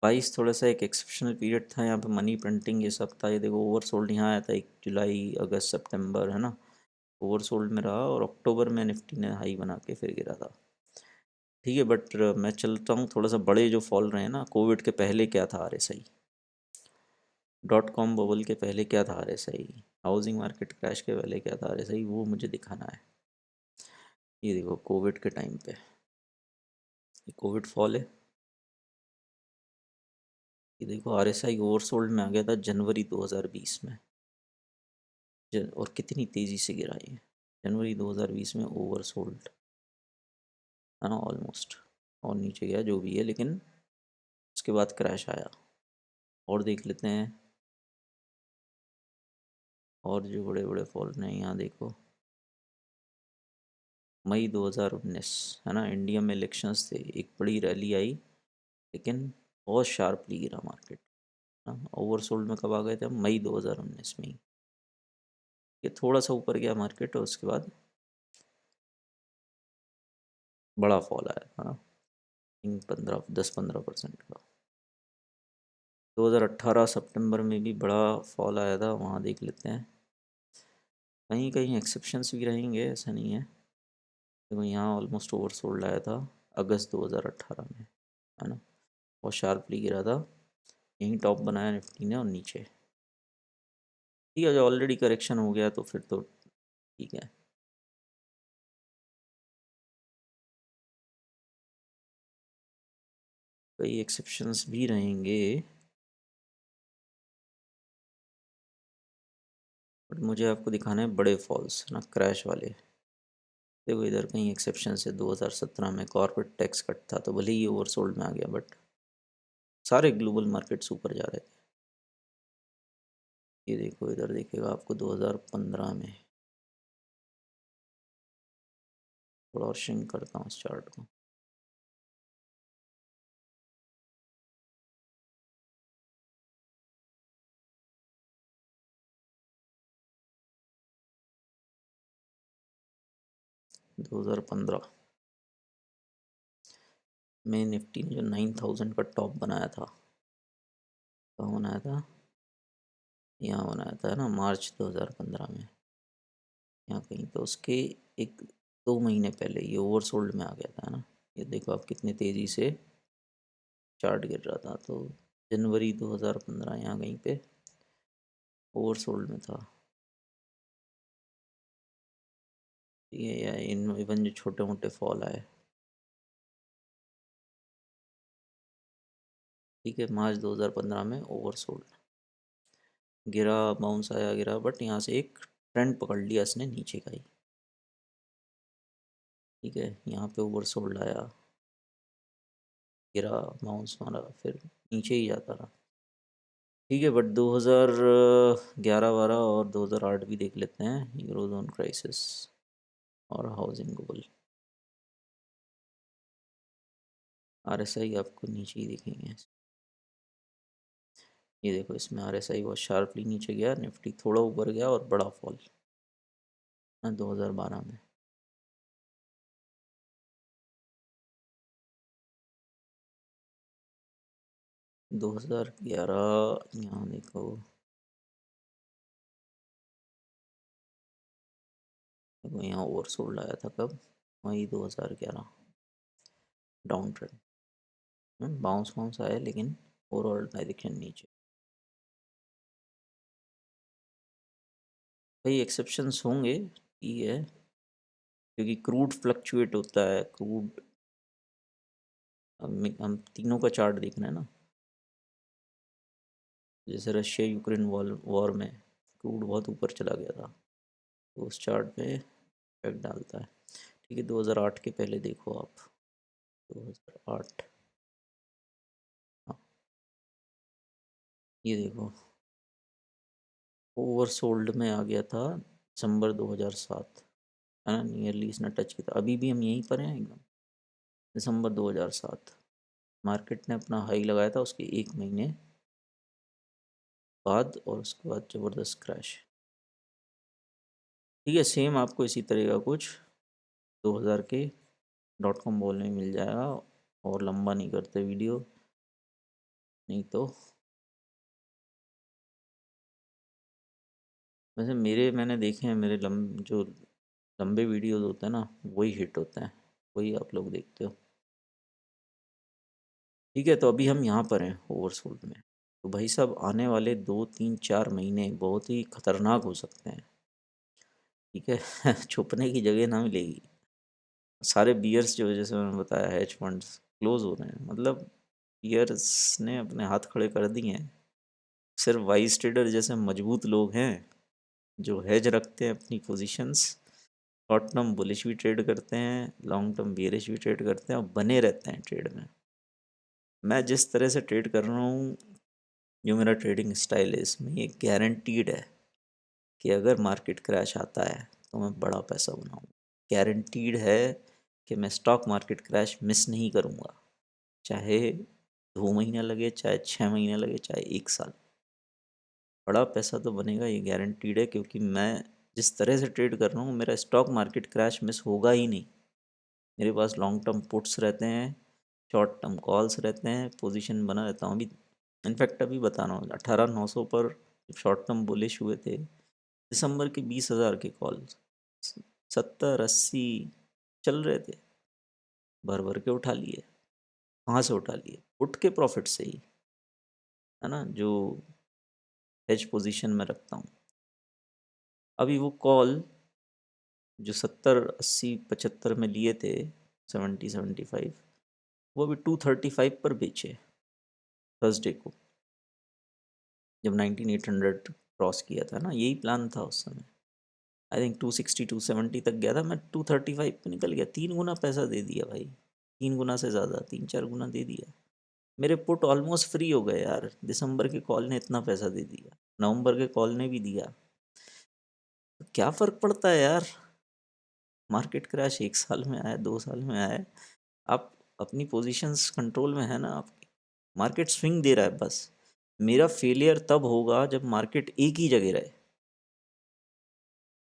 22, थोड़ा सा एक एक्सेप्शनल पीरियड था, यहाँ पे मनी प्रिंटिंग ये सब था। ये देखो ओवरसोल्ड यहाँ आया था 1 जुलाई, अगस्त, सितंबर, है ना। ओवरसोल्ड में रहा और अक्टूबर में निफ्टी ने हाई बना के फिर गिरा था। ठीक है, बट मैं चलता हूँ थोड़ा सा बड़े जो फॉल रहे हैं ना, कोविड के पहले क्या था आरएसआई, डॉट कॉम बबल के पहले क्या था आरएसआई, हाउसिंग मार्केट क्रैश के पहले क्या था आरएसआई, वो मुझे दिखाना है। ये देखो कोविड के टाइम पे ये कोविड फॉल है। ये देखो आरएसआई ओवरसोल्ड में आ गया था जनवरी 2020 में। और कितनी तेज़ी से गिरा ये, जनवरी 2020 में ओवरसोल्ड, है ना, ऑलमोस्ट। और नीचे गया जो भी है, लेकिन उसके बाद क्रैश आया। और देख लेते हैं और जो बड़े बड़े फॉल हैं, यहाँ देखो मई 2019, है ना, इंडिया में इलेक्शंस थे, एक बड़ी रैली आई, लेकिन बहुत शार्पली गिरा मार्केट। हाँ, ओवरसोल्ड में कब आ गए थे हम, मई 2019 में ही। ये थोड़ा सा ऊपर गया मार्केट और उसके बाद बड़ा फॉल आया था ना, 10-15% का। 2018 सितंबर में भी बड़ा फॉल आया था, वहाँ देख लेते हैं। कहीं कहीं एक्सेप्शंस भी रहेंगे, ऐसा नहीं है। देखो यहाँ ऑलमोस्ट ओवरसोल्ड आया था अगस्त 2018 में, है ना। और शार्पली गिरा था, यहीं टॉप बनाया निफ्टी ने और नीचे। ठीक है, जो ऑलरेडी करेक्शन हो गया तो फिर तो ठीक है। कई एक्सेप्शंस भी रहेंगे, बट मुझे आपको दिखाना है बड़े फॉल्स, ना क्रैश वाले। देखो इधर कहीं एक्सेप्शन है, 2017 में कॉर्पोरेट टैक्स कट था तो भले ही ओवरसोल्ड में आ गया, बट सारे ग्लोबल मार्केट्स ऊपर जा रहे थे। ये देखो इधर देखेगा आपको 2015 में, थोड़ा और श्रिंक करता हूँ इस चार्ट को। 2015 में निफ्टी ने जो 9000 का टॉप बनाया था, कहाँ बनाया था, यहाँ बनाया था, है ना, मार्च 2015 में। यहाँ कहीं तो उसके एक 2 महीने पहले ये ओवरसोल्ड में आ गया था, है ना। ये देखो आप कितनी तेज़ी से चार्ट गिर रहा था, तो जनवरी 2015 यहाँ कहीं पे ओवरसोल्ड में था। ये या इन इवन जो छोटे मोटे फॉल आए, ठीक है, मार्च 2015 में ओवरसोल्ड गिरा, बाउंस आया, गिरा, बट यहाँ से एक ट्रेंड पकड़ लिया इसने नीचे का ही। ठीक है, यहाँ पे ओवरसोल्ड आया, गिरा, बाउंस मारा, फिर नीचे ही जाता रहा। ठीक है, बट 2011-12 और 2008 भी देख लेते हैं, यूरोजोन क्राइसिस और हाउसिंग बबल। आरएसआई आपको नीचे ही दिखेंगे। ये देखो इसमें आरएसआई बहुत शार्पली नीचे गया, निफ्टी थोड़ा ऊपर गया और बड़ा फॉल 2012 में। 2011 यहाँ देखो, देखो यहाँ ओवरसोल्ड आया था कब, मई 2011, डाउन ट्रेंड, बाउंस बाउंस आया, लेकिन ओवरऑल डायरेक्शन नीचे। भाई एक्सेप्शंस होंगे, ठीक है, क्योंकि क्रूड फ्लक्चुएट होता है, क्रूड, हम तीनों का चार्ट देखना है ना। जैसे रशिया यूक्रेन वॉर वॉर में क्रूड बहुत ऊपर चला गया था, तो उस चार्ट पे इफेक्ट डालता है। ठीक है, 2008 के पहले देखो आप। 2008, हाँ, ये देखो, ओवरसोल्ड में आ गया था दिसंबर 2007, है ना, नियरली इसने टच किया था। अभी भी हम यहीं पर हैं एकदम, दिसंबर 2007 मार्केट ने अपना हाई लगाया था, उसके एक महीने बाद, और उसके बाद ज़बरदस्त क्रैश। ठीक है, सेम आपको इसी तरह का कुछ 2000 के .com बोलने में मिल जाएगा। और लंबा नहीं करते वीडियो, नहीं तो। वैसे मैंने देखे हैं, मेरे जो लंबे वीडियोस होते हैं ना, वही हिट होते हैं, वही आप लोग देखते हो। ठीक है, तो अभी हम यहाँ पर हैं ओवरसोल्ड में। तो भाई साहब, आने वाले 2 3 4 महीने बहुत ही खतरनाक हो सकते हैं। ठीक है छुपने की जगह ना मिलेगी। सारे बियर्स जो, जैसे मैंने बताया, हेज फंड्स क्लोज हो रहे हैं, मतलब बियर्स ने अपने हाथ खड़े कर दिए हैं। सिर्फ वाइस ट्रेडर जैसे मजबूत लोग हैं जो हेज रखते हैं अपनी पोजीशंस, शॉर्ट टर्म बुलिश भी ट्रेड करते हैं, लॉन्ग टर्म बियरिश भी ट्रेड करते हैं, और बने रहते हैं ट्रेड में। मैं जिस तरह से ट्रेड कर रहा हूँ, जो मेरा ट्रेडिंग स्टाइल है, इसमें ये गारंटीड है कि अगर मार्केट क्रैश आता है तो मैं बड़ा पैसा बनाऊँ। गारंटीड है कि मैं स्टॉक मार्केट क्रैश मिस नहीं करूँगा, चाहे 2 महीना लगे, चाहे 6 महीने लगे, चाहे 1 साल। बड़ा पैसा तो बनेगा, ये गारंटीड है, क्योंकि मैं जिस तरह से ट्रेड कर रहा हूँ, मेरा स्टॉक मार्केट क्रैश मिस होगा ही नहीं। मेरे पास लॉन्ग टर्म पुट्स रहते हैं, शॉर्ट टर्म कॉल्स रहते हैं, पोजीशन बना रहता हूँ। अभी इनफैक्ट अभी बता रहा हूँ, 18,900 पर शॉर्ट टर्म बुलिश हुए थे, दिसंबर के 20,000 के कॉल्स 70 80 चल रहे थे, भर भर के उठा लिए। कहाँ से उठा लिए? पुट के प्रॉफिट से ही, है ना, जो हेज पोजीशन में रखता हूँ। अभी वो कॉल जो 70 80 75 में लिए थे, 70 75, वो अभी 235 पर बेचे थर्सडे को, जब 19800 क्रॉस किया था ना, यही प्लान था उस समय। आई थिंक 260 270 तक गया था, मैं 235 पे निकल गया, 3 गुना पैसा दे दिया भाई, 3 गुना से ज़्यादा, 3 4 गुना दे दिया। मेरे पुट ऑलमोस्ट फ्री हो गए यार, दिसंबर के कॉल ने इतना पैसा दे दिया, नवंबर के कॉल ने भी दिया। तो क्या फ़र्क पड़ता है यार, मार्केट क्रैश 1 साल में आया, 2 साल में आया, आप अपनी पोजीशंस कंट्रोल में है ना आपकी। मार्केट स्विंग दे रहा है बस। मेरा फेलियर तब होगा जब मार्केट एक ही जगह रहे,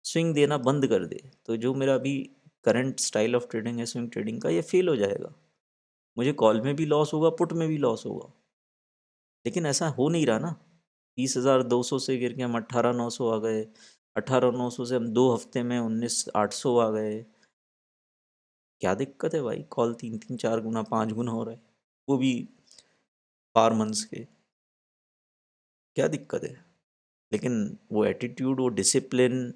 स्विंग देना बंद कर दे, तो जो मेरा अभी करंट स्टाइल ऑफ ट्रेडिंग है स्विंग ट्रेडिंग का, ये फेल हो जाएगा। मुझे कॉल में भी लॉस होगा, पुट में भी लॉस होगा। लेकिन ऐसा हो नहीं रहा ना। 20,200 से गिर के हम 18,900 आ गए, 18,900 से हम 2 हफ्ते में 19,800 आ गए। क्या दिक्कत है भाई? कॉल 3 3 4 गुना 5 गुना हो रहा है, वो भी 4 मंथ्स के, क्या दिक्कत है? लेकिन वो एटीट्यूड, वो डिसिप्लिन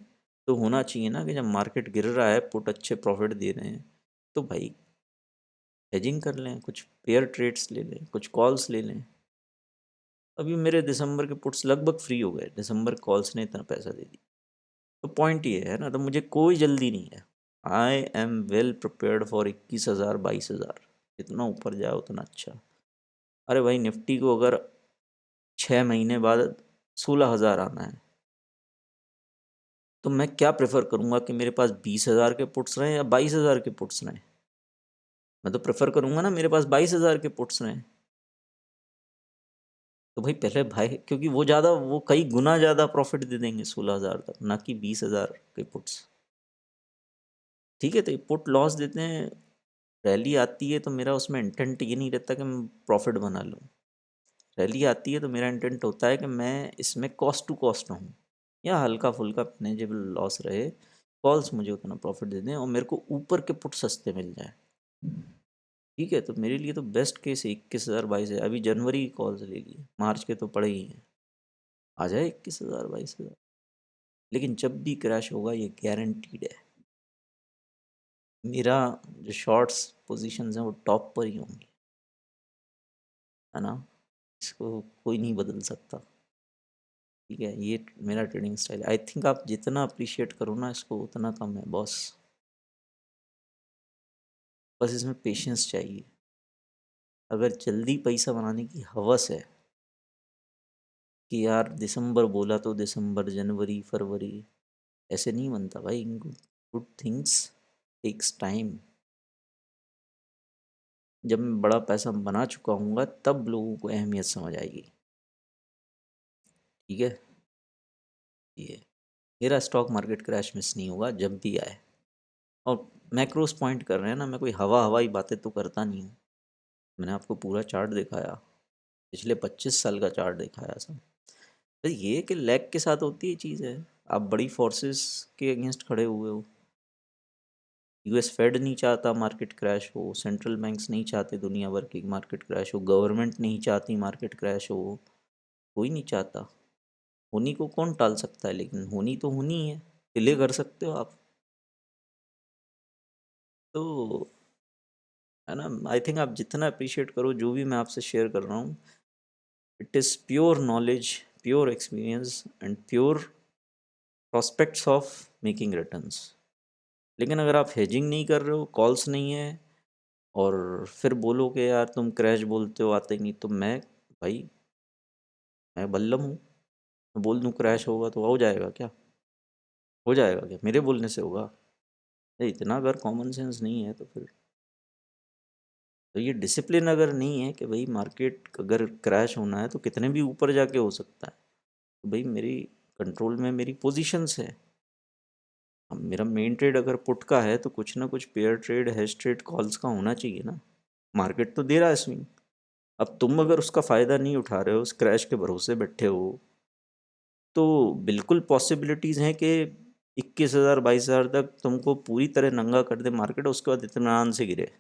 तो होना चाहिए ना, कि जब मार्केट गिर रहा है, पुट अच्छे प्रॉफिट दे रहे हैं, तो भाई हेजिंग कर लें, कुछ पेयर ट्रेड्स ले लें, कुछ कॉल्स ले लें। अभी मेरे दिसंबर के पुट्स लगभग फ्री हो गए, दिसंबर कॉल्स ने इतना पैसा दे दिया। तो पॉइंट ये है ना, तो मुझे कोई जल्दी नहीं है। I am well prepared for 21,000 22,000, जितना ऊपर जाए उतना अच्छा। अरे भाई, निफ्टी को अगर 6 महीने बाद 16,000 आना है, तो मैं क्या प्रेफर करूँगा, कि मेरे पास 20,000 के पुट्स रहें या 22,000 के पुट्स रहें? मैं तो प्रेफर करूँगा ना मेरे पास 22,000 के पुट्स रहें। तो भाई पहले भाई, क्योंकि वो ज़्यादा, वो कई गुना ज़्यादा प्रॉफिट दे देंगे 16,000 तक, ना कि 20,000 के पुट्स। ठीक है, तो ये पुट लॉस देते हैं, रैली आती है तो मेरा उसमें इंटेंट ये नहीं रहता कि मैं प्रॉफिट बना लूँ। रैली आती है तो मेरा इंटेंट होता है कि मैं इसमें कॉस्ट टू कॉस्ट रहूँ, या हल्का फुल्का मैनेजेबल लॉस रहे, कॉल्स मुझे उतना प्रॉफिट दे दें और मेरे को ऊपर के पुट सस्ते मिल जाए। ठीक है, तो मेरे लिए तो बेस्ट केस 21,000 22,000, अभी जनवरी की कॉल्स ले लिए, मार्च के तो पड़े ही हैं, आ जाए 21,000 22,000। लेकिन जब भी क्रैश होगा, ये गारंटीड है, मेरा जो शॉर्ट्स पोजीशंस हैं वो टॉप पर ही होंगी, है ना, इसको कोई नहीं बदल सकता। ठीक है, ये मेरा ट्रेडिंग स्टाइल, आई थिंक आप जितना अप्रिशिएट करो ना इसको, उतना कम है बॉस। बस इसमें पेशेंस चाहिए। अगर जल्दी पैसा बनाने की हवस है कि यार दिसंबर बोला तो दिसंबर, जनवरी, फरवरी, ऐसे नहीं बनता भाई। Good things takes time. जब मैं बड़ा पैसा बना चुका हूँगा तब लोगों को अहमियत समझ आएगी। ठीक है। ये मेरा स्टॉक मार्केट क्रैश मिस नहीं होगा जब भी आए। और मैक्रोस पॉइंट कर रहे हैं ना, मैं कोई हवाई बातें तो करता नहीं हूँ। मैंने आपको पूरा चार्ट दिखाया, पिछले 25 साल का चार्ट दिखाया सब। तो ये कि लैग के साथ होती है चीज़ है। आप बड़ी फोर्सेस के अगेंस्ट खड़े हुए हो। यूएस फेड नहीं चाहता मार्केट क्रैश हो, सेंट्रल बैंक्स नहीं चाहते दुनिया भर की मार्केट क्रैश हो, गवर्नमेंट नहीं चाहती मार्केट क्रैश हो, कोई नहीं चाहता। होनी को कौन टाल सकता है, लेकिन होनी तो होनी है। डिले कर सकते हो आप। तो है ना, आई थिंक आप जितना अप्रिशिएट करो जो भी मैं आपसे शेयर कर रहा हूँ, it is pure knowledge, pure experience and pure prospects of making returns. लेकिन अगर आप हेजिंग नहीं कर रहे हो, कॉल्स नहीं है, और फिर बोलो कि यार तुम क्रैश बोलते हो आते ही नहीं, तो मैं भाई, मैं बल्लम हूँ। मैं बोल दूँ क्रैश होगा तो हो जाएगा क्या? हो जाएगा क्या मेरे बोलने से होगा? ये इतना अगर कॉमन सेंस नहीं है तो फिर, तो ये डिसिप्लिन अगर नहीं है कि भाई मार्केट अगर क्रैश होना है तो कितने भी ऊपर जाके हो सकता है, तो भाई मेरी कंट्रोल में मेरी पोजीशंस है। अब मेरा मेन ट्रेड अगर पुट का है तो कुछ ना कुछ pair trade, hedge trade, calls का होना चाहिए ना। मार्केट तो दे रहा है स्विंग। अब तुम अगर उसका फ़ायदा नहीं उठा रहे हो, उस क्रैश के भरोसे बैठे हो, तो बिल्कुल पॉसिबिलिटीज़ हैं कि 21,000 22,000 तक तुमको पूरी तरह नंगा कर दे मार्केट, उसके बाद इत्मीनान से गिरे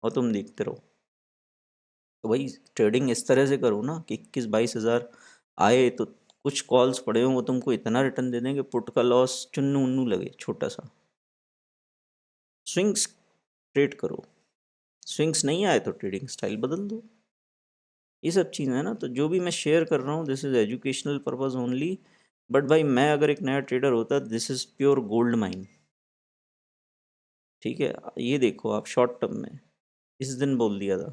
और तुम देखते रहो। तो भाई ट्रेडिंग इस तरह से करो ना कि 21-22 हज़ार आए तो कुछ कॉल्स पड़े हों वो तुमको इतना रिटर्न दे देंगे, पुट का लॉस चुन्नू उन्नू लगे छोटा सा। स्विंग्स ट्रेड करो। स्विंग्स नहीं आए तो ट्रेडिंग स्टाइल बदल दो। ये सब चीज़ें हैं ना। तो जो भी मैं शेयर कर रहा हूँ, this is educational purpose only. But भाई मैं अगर एक नया ट्रेडर होता, this is pure gold mine. ठीक है, ये देखो आप शॉर्ट टर्म में इस दिन बोल दिया था,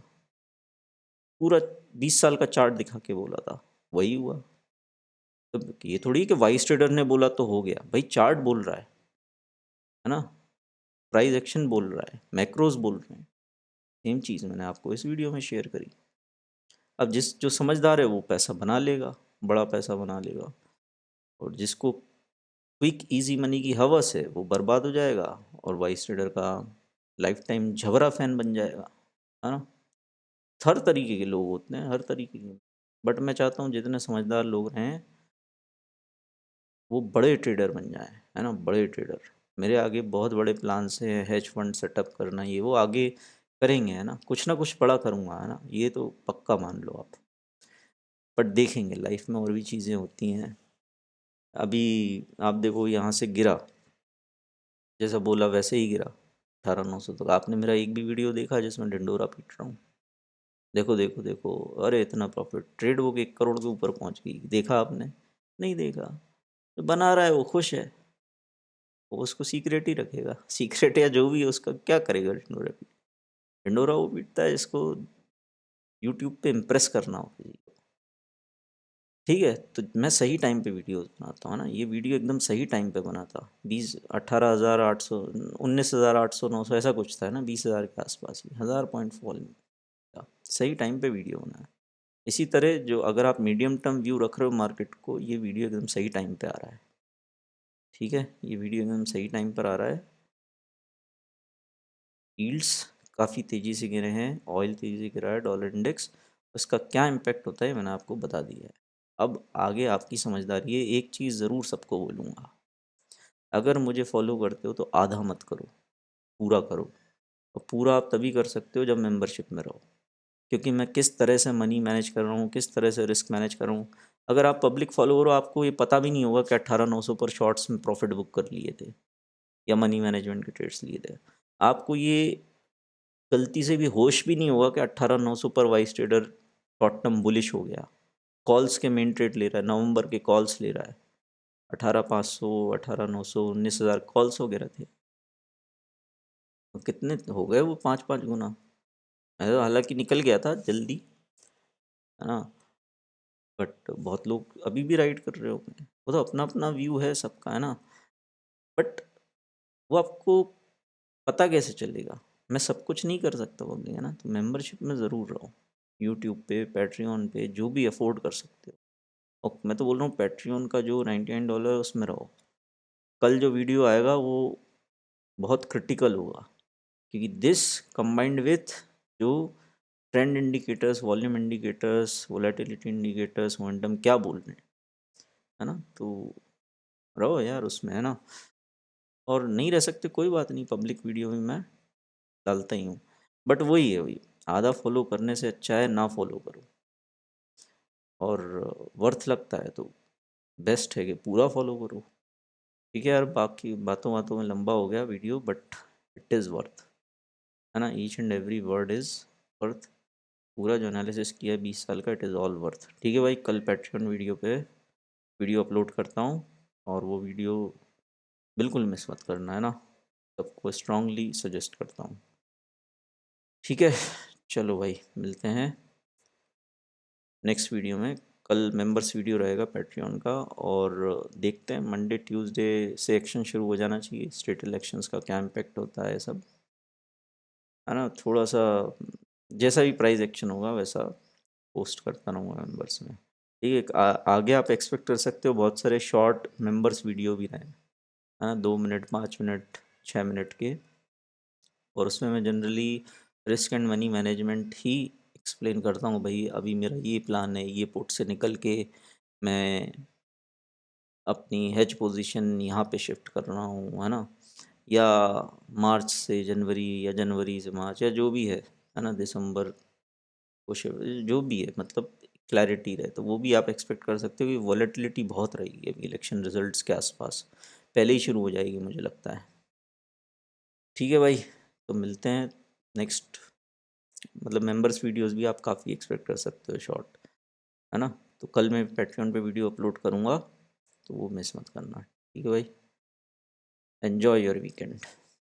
पूरा 20 साल का चार्ट दिखा के बोला था, वही हुआ। तो ये थोड़ी कि वाइस ट्रेडर ने बोला तो हो गया, भाई चार्ट बोल रहा है ना, प्राइस एक्शन बोल रहा है, मैक्रोज बोल रहे हैं। सेम चीज़ मैंने आपको इस वीडियो में शेयर करी। अब जिस जो समझदार है वो पैसा बना लेगा, बड़ा पैसा बना लेगा, और जिसको क्विक इजी मनी की हवस है वो बर्बाद हो जाएगा, और वाइस ट्रेडर का लाइफ टाइम झबरा फैन बन जाएगा। है ना। हर तरीके के लोग होते हैं, हर तरीके के। बट मैं चाहता हूँ जितने समझदार लोग हैं वो बड़े ट्रेडर बन जाएं, है ना, बड़े ट्रेडर। मेरे आगे बहुत बड़े प्लान से हेज फंड सेटअप करना, ये वो आगे करेंगे, है ना कुछ बड़ा करूँगा, है ना, ये तो पक्का मान लो आप। बट देखेंगे लाइफ में और भी चीज़ें होती हैं। अभी आप देखो यहाँ से गिरा, जैसा बोला वैसे ही गिरा 18,900 तक। आपने मेरा एक भी वीडियो देखा जिसमें ढिंडोरा पीट रहा हूँ? देखो देखो देखो, अरे इतना प्रॉफिट, ट्रेड वो 1 करोड़ के ऊपर पहुँच गई, देखा आपने? नहीं देखा। जो बना रहा है वो खुश है, वो उसको सीक्रेट ही रखेगा, सीक्रेट या जो भी है उसका क्या करेगा ढिंडोरा पीट। ढिंडोरा वो पीटता है इसको यूट्यूब पे इम्प्रेस करना हो किसी को। ठीक है, तो मैं सही टाइम पे वीडियोस बनाता हूँ ना, ये वीडियो एकदम सही टाइम पे बना था। 18,800, 19,800 900 ऐसा कुछ था ना, 20,000 के आसपास ही, 1,000 पॉइंट फॉल में था। सही टाइम पे वीडियो बना है। इसी तरह जो अगर आप मीडियम टर्म व्यू रख रहे हो मार्केट को, ये वीडियो एकदम सही टाइम पे आ रहा है। ठीक है, ये वीडियो एकदम सही टाइम पर आ रहा है। यील्ड्स काफ़ी तेज़ी से गिरे हैं, ऑयल तेज़ी से गिरा है, डॉलर इंडेक्स, उसका क्या इम्पैक्ट होता है मैंने आपको बता दिया है। अब आगे आपकी समझदारी है। एक चीज़ ज़रूर सबको बोलूँगा, अगर मुझे फॉलो करते हो तो आधा मत करो, पूरा करो। और पूरा आप तभी कर सकते हो जब मेंबरशिप में रहो, क्योंकि मैं किस तरह से मनी मैनेज कर रहा हूँ, किस तरह से रिस्क मैनेज कर रहा हूँ। अगर आप पब्लिक फॉलोअर हो, आपको ये पता भी नहीं होगा कि 18,900 पर शॉर्ट्स में प्रॉफिट बुक कर लिए थे या मनी मैनेजमेंट के ट्रेड्स लिए थे। आपको ये गलती से भी होश भी नहीं होगा कि 18,900 पर vice trader short term bullish हो गया, कॉल्स के मेन ट्रेड ले रहा है, नवंबर के कॉल्स ले रहा है। 18,500, 18,900, 19,000 कॉल्स वगैरह थे। कितने हो गए वो 5-5 गुना। मैं तो हालाँकि निकल गया था जल्दी, है ना? बट बहुत लोग अभी भी राइड कर रहे होंगे। वो तो अपना-अपना व्यू है सबका, है ना? बट वो आपको पता कैसे चलेगा? मैं सब कुछ नहीं कर सकता पब्लिक, है ना? तो मेंबरशिप में ज़रूर रहो। यूट्यूब पे, पैट्रियन पे, जो भी अफ़ोर्ड कर सकते हो। और मैं तो बोल रहा हूँ पैट्रियन का जो $99 है उसमें रहो। कल जो वीडियो आएगा वो बहुत क्रिटिकल होगा, क्योंकि दिस कंबाइंड विथ जो trend indicators, volume indicators, volatility indicators, momentum क्या बोल रहे हैं, है ना? तो रहो यार उसमें, है ना? और नहीं रह सकते कोई बात नहीं, पब्लिक वीडियो में मैं डालता ही हूँ। बट वही है, वही आधा फॉलो करने से अच्छा है ना फॉलो करो। और वर्थ लगता है तो बेस्ट है कि पूरा फॉलो करो। ठीक है यार, बाकी बातों बातों में लंबा हो गया video, but it is worth, है ना? Each and every word is worth. पूरा जो एनालिसिस किया है 20 साल का, इट इज़ ऑल वर्थ। ठीक है भाई, कल पैट्रियन वीडियो पे वीडियो अपलोड करता हूँ, और वो वीडियो बिल्कुल मिस मत करना, है ना? सबको स्ट्रांगली सजेस्ट करता हूँ। ठीक है, चलो भाई मिलते हैं नेक्स्ट वीडियो में। कल मेंबर्स वीडियो रहेगा पैट्रियन का, और देखते हैं मंडे ट्यूसडे से एक्शन शुरू हो जाना चाहिए। स्टेट इलेक्शंस का क्या इम्पैक्ट होता है सब, है ना? थोड़ा सा जैसा भी प्राइस एक्शन होगा वैसा पोस्ट करता रहूँगा मेंबर्स में। ठीक है, आगे आप एक्सपेक्ट कर सकते हो बहुत सारे शॉर्ट मेंबर्स वीडियो भी रहें, है ना? 2 मिनट, 5 मिनट, 6 मिनट के। और उसमें मैं generally risk and money management he explain करता हूँ। भाई अभी मेरा ये प्लान है, ये पोर्ट से निकल के मैं अपनी हेज पोजीशन यहाँ पे शिफ्ट कर रहा हूँ, है ना? या मार्च से जनवरी, या जनवरी से मार्च, या जो भी है ना? दिसंबर को जो भी है, मतलब क्लैरिटी रहे, तो वो भी आप एक्सपेक्ट कर सकते हो कि वॉलेटिलिटी बहुत रहेगी अभी इलेक्शन रिजल्ट्स के आसपास, पहले ही शुरू हो जाएगी मुझे लगता है। ठीक है भाई, तो मिलते हैं नेक्स्ट। मतलब मेंबर्स वीडियोस भी आप काफ़ी एक्सपेक्ट कर सकते हो शॉर्ट, है ना? तो कल मैं पैट्रियन पे वीडियो अपलोड करूँगा, तो वो मिस मत करना। ठीक है भाई, एन्जॉय योर वीकेंड।